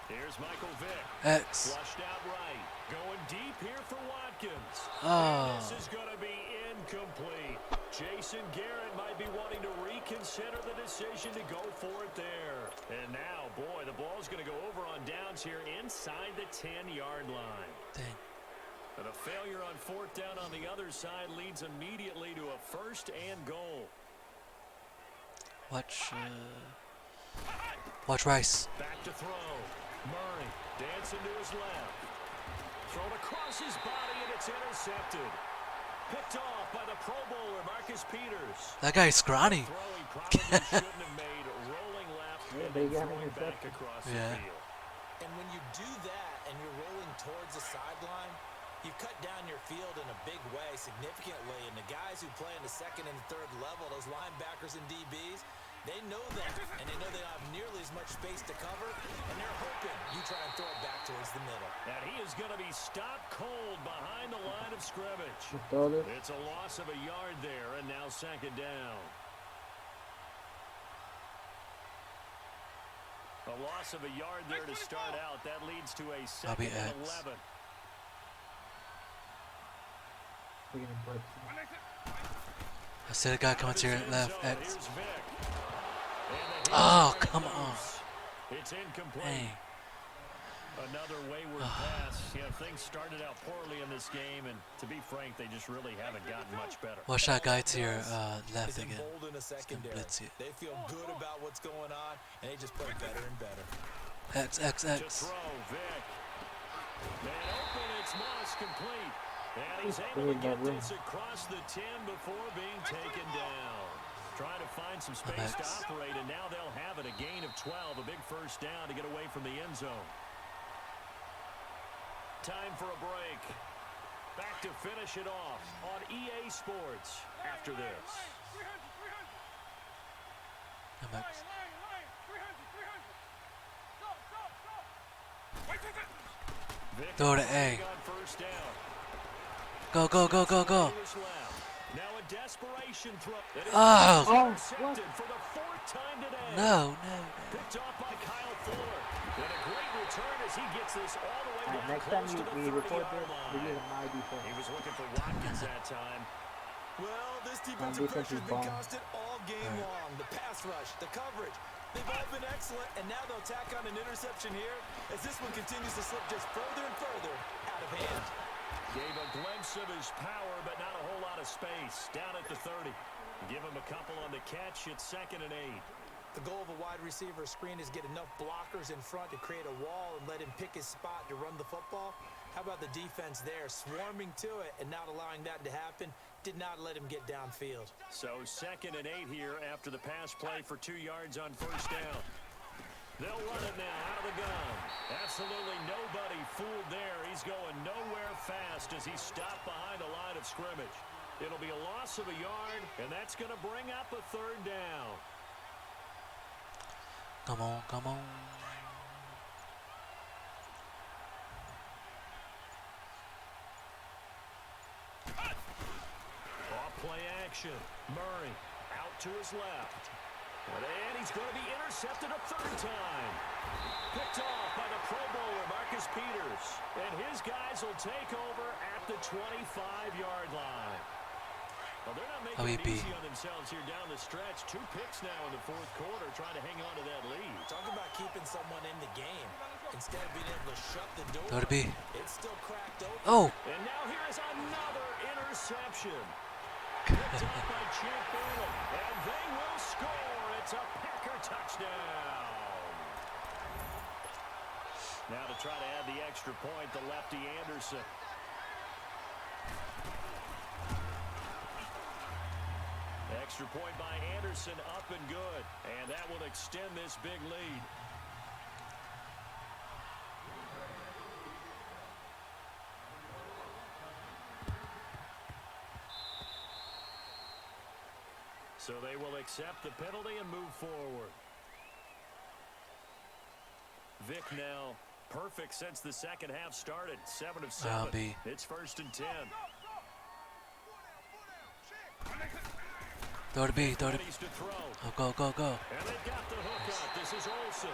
Here's Michael Vick. X. Flushed out right. Going deep here for Watkins. Oh. And this is going to be incomplete. Jason Garrett might be wanting to reconsider the decision to go for it there. And now, boy, the ball's going to go over on downs here inside the 10-yard line. Dang. But a failure on fourth down on the other side leads immediately to a first and goal. Watch Rice. Back to throw. Murray dancing to his left. Thrown across his body, and it's intercepted. Picked off by the Pro Bowler, Marcus Peters. That guy's scrawny. Throw he probably shouldn't have made. Rolling left Yeah, and they then got throwing intercepted. back across Yeah. the field. And when you do that and you're rolling towards the sideline, you cut down your field in a big way, significantly. And the guys who play in the second and third level, those linebackers and DBs, they know that. And they know they don't have nearly as much space to cover. And they're hoping you try and throw it back towards the middle. And he is going to be stopped cold behind the line of scrimmage. Just throw this. It's a loss of a yard there, and now second down. A loss of a yard there to start out. That leads to a I'll be second and X. 11. We're gonna blitz. I see the guy coming to your Out of his left. end zone, X. here's Vick. And the Oh, hit is come gonna on. loose. It's incomplete. Dang. Another wayward pass. Yeah, things started out poorly in this game, and to be frank, they just really haven't gotten much better. Watch that guy to your left Is again. embolden a He's gonna secondary. blitz you. They feel good about what's going on, and they just play better and better. X, X, To X. throw, Vick. And open, it's Moss complete. And he's able to get this across the 10 before being taken down. Trying to find some space to X. operate, and now they'll have it. A gain of 12, a big first down to get away from the end zone. Time for a break. Back to finish it off on EA Sports after this. I'm X. Vick Throw to A. on first down. Go, go, go, go, go. Now a desperation throw. Oh! Oh, what? Intercepted for the 4th time today. No, no, Picked off by Kyle Fuller. And a great return as he gets this all the way Alright, down next time close to the we record 30-yard this, line. we're using my defense. He was looking for Watkins that time. Well, this defense defensive pressure is has been bomb. constant all game long. The pass rush, the coverage, they've all been excellent, and now they'll tack on an interception here as this one continues to slip just further and further out of hand. Gave a glimpse of his power, but not a whole lot of space. Down at the 30. Give him a couple on the catch. It's 2nd and 8. The goal of a wide receiver screen is get enough blockers in front to create a wall and let him pick his spot to run the football. How about the defense there, swarming to it and not allowing that to happen? Did not let him get downfield. So 2nd and 8 here after the pass play for 2 yards on 1st down. They'll run it now out of the gun. Absolutely nobody fooled there. He's going nowhere fast as he's stopped behind the line of scrimmage. It'll be a loss of a yard, and that's going to bring up a 3rd down. come on, come on. Off play action. Murray out to his left. And he's going to be intercepted a 3rd time. Picked off by the Pro Bowler, Marcus Peters. And his guys will take over at the 25-yard line. Well, they're not making it easy on themselves here down the stretch. 2 picks now in the 4th quarter, trying to hang on to that lead. Talk about keeping someone in the game. Instead of being able to shut the door, Go to B. it's still cracked open. Oh! And now here is another interception. Picked up by Champ Bailey. And they will score. It's a Packer touchdown. Now to try to add the extra point, the lefty Anderson. Extra point by Anderson, up and good. And that will extend this big lead. So they will accept the penalty and move forward. Vic now perfect since the 2nd half started. 7 of 7. It's 1st and 10. Throw to B, throw to... Oh, go, go, go. And they've got the hook up. This is Olsen.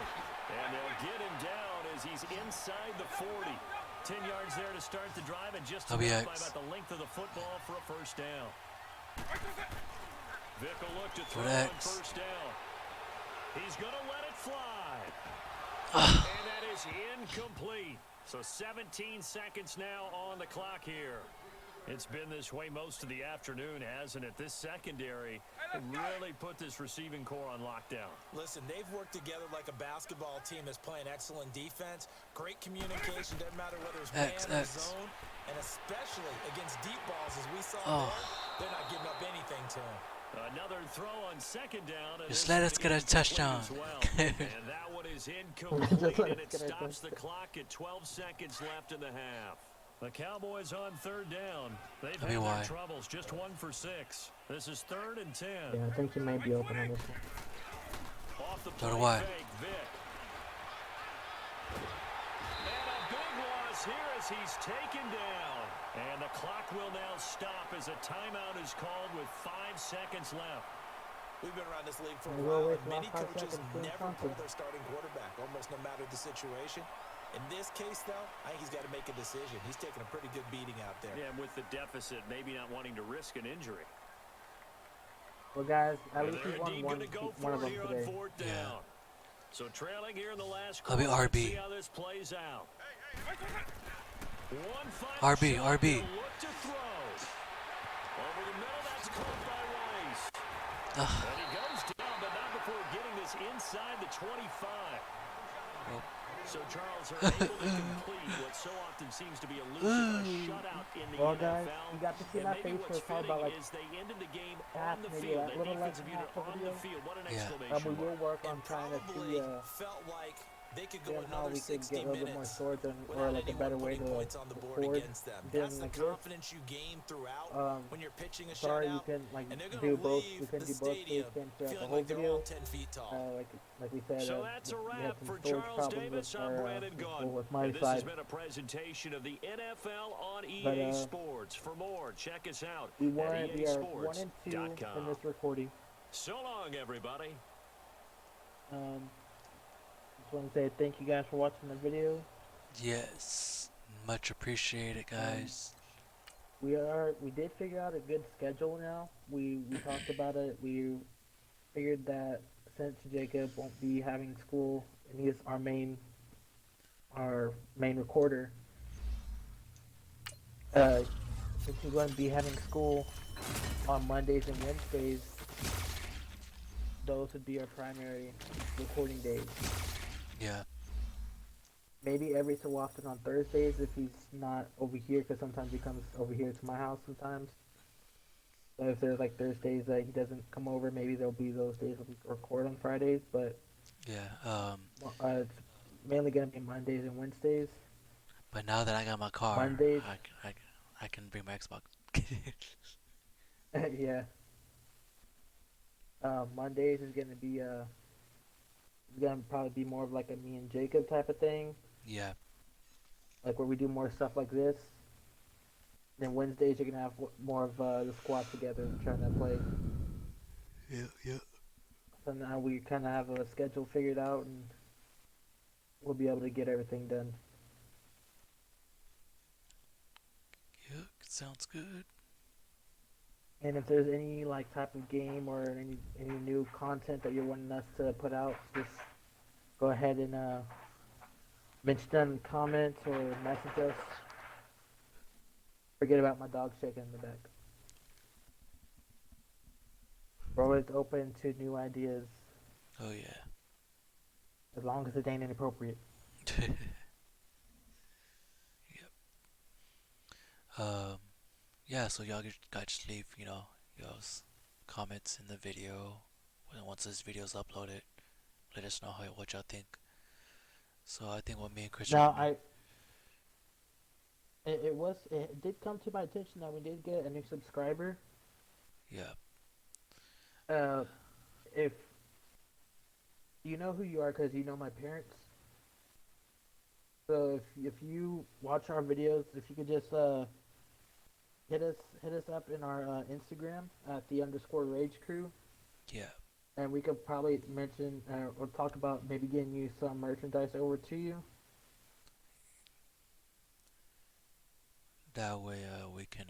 And they'll get him down as he's inside the 40. 10 yards there to start the drive and just by about the length of the football for a 1st down. Vic will look to throw on 1st down. He's going to let it fly. And that is incomplete. So 17 seconds now on the clock here. It's been this way most of the afternoon, hasn't it? This secondary really put this receiving core on lockdown. Listen, they've worked together like a basketball team that's playing excellent defense. Great communication, doesn't matter whether it's man or zone. And especially against deep balls, as we saw there, they're not giving up anything to him. Another throw on 2nd down. Just let us get a touchdown. And that one is incomplete, and it stops the clock at 12 seconds left in the half. The Cowboys on 3rd down. They've had their troubles, just 1 for 6. This is 3rd and 10. Yeah, I think he might be open on this one. Off the play fake, Vic. And a big loss here as he's taken down. And the clock will now stop as a timeout is called with 5 seconds left. We've been around this league for a while, and many coaches never pull their starting quarterback, almost no matter the situation. In this case, though, I think he's got to make a decision. He's taking a pretty good beating out there. Yeah, and with the deficit, maybe not wanting to risk an injury. Well, guys, at least he won one of them today. Yeah. So trailing here in the last I'll be RB. See how this plays out. One RB, shot, RB. Look to throw. Over the middle, that's caught by Rice. And he goes down, but not before getting this inside the 25. So Charles are able to complete what so often seems to be a shutout in the NFL. Guys, you got to see my face for probably about like they ended the game half, on the maybe field. a little less than half of the video. What an exclamation We will work on and trying to probably see felt like They could go seeing how another we could 60 get a little bit more minutes swords or without like a anyone better way putting to points on the board record against them. That's them the like this. confidence you gain throughout Um, when you're pitching a sorry you shutout, can like and they're going do to both. leave We couldn't the do both stage stadium cams throughout the feeling whole like they're all video. 10 feet tall. Like we said, So that's a we had wrap some for storage Charles problems with Davis. I'm our Brandon Gaudin. with my And this has side, been a presentation of the NFL on but EA Sports. For more, check us out at we are 1-2 in easports.com. this recording. So long, everybody. Just want to say thank you guys for watching the video. Yes, much appreciated, Um, guys. we did figure out a good schedule now. We talked about it. We figured that since Jacob won't be having school and he's our main recorder, uh, since he's going to be having school on Mondays and Wednesdays, those would be our primary recording days. Yeah, Maybe every so often on Thursdays if he's not over here, because sometimes he comes over here to my house sometimes. So if there's like Thursdays that he doesn't come over, maybe there'll be those days we record on Fridays. But yeah. it's mainly gonna be Mondays and Wednesdays. But now that I got my car, Mondays, I can bring my Xbox. yeah. Mondays is gonna probably be more of like a me and Jacob type of thing, Yeah, like where we do more stuff like this. Then Wednesdays you're gonna have more of the squad together trying to play. yeah. So now we kind of have a schedule figured out, and we'll be able to get everything done. Yeah, sounds good. And if there's any like type of game or any new content that you're wanting us to put out, just go ahead and mention them in the comments or message us. Forget about my dog shaking in the back. We're always open to new ideas, Oh yeah. as long as it ain't inappropriate. Yep. Um, yeah. So y'all guys just leave, y'all's comments in the video. Once this video's uploaded, let us know what y'all think. So I think what me and Chris are Now, gonna. it did come to my attention that we did get a new subscriber. Yeah. Uh, if you know who you are, because you know my parents. So if you watch our videos, if you could just hit us up in our Instagram at _Rage Crew, Yeah. and we could probably mention or talk about maybe getting you some merchandise over to you. That way,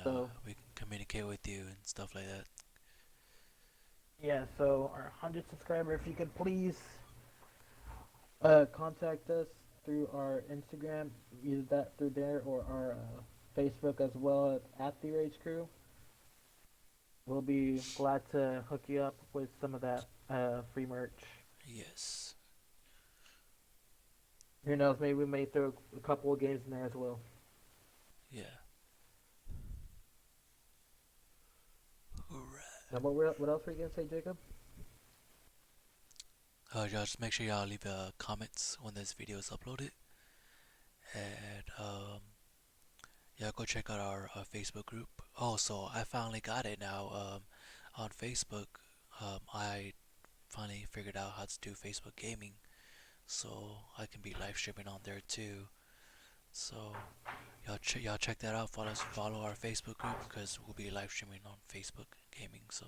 So we can communicate with you and stuff like that. yeah, so our 100 subscriber, if you could please contact us through our Instagram, either that through there or our Facebook as well at the Rage Crew. We'll be glad to hook you up with some of that free merch. Yes. Who knows? Maybe we may throw a couple of games in there as well. Yeah. Alright. Now, what else were you gonna say, Jacob? Y'all just make sure y'all leave comments when this video is uploaded, and yeah, go check out our Facebook group. Oh, so I finally got it now. On Facebook, I finally figured out how to do Facebook gaming, so I can be live streaming on there too. So y'all check that out. Follow our Facebook group because we'll be live streaming on Facebook gaming. So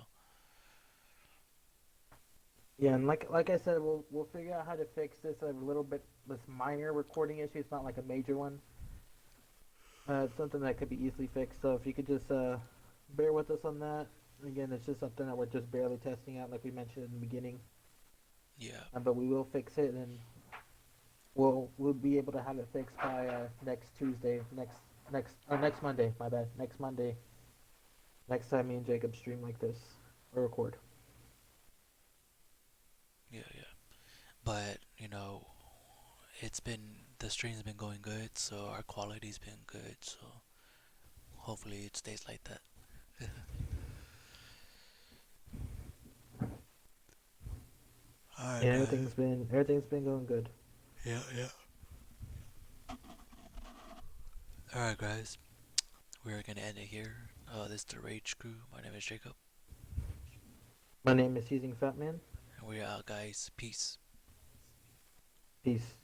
Yeah, and like I said, we'll figure out how to fix this a little bit. This minor recording issue. It's not like a major one. It's something that could be easily fixed. So if you could just bear with us on that. Again, it's just something that we're just barely testing out, like we mentioned in the beginning. yeah, But we will fix it, and we'll be able to have it fixed by next Tuesday, next Monday. My bad. Next Monday. Next time me and Jacob stream like this or record. yeah. But the stream's been going good, so our quality's been good. So hopefully it stays like that. Alright, Yeah, guys. everything's been going good. Yeah, yeah. Alright, guys. We're gonna end it here. This is the Rage Crew. My name is Jacob. My name is Seizing Fat Man. And we're out, guys. Peace. Peace.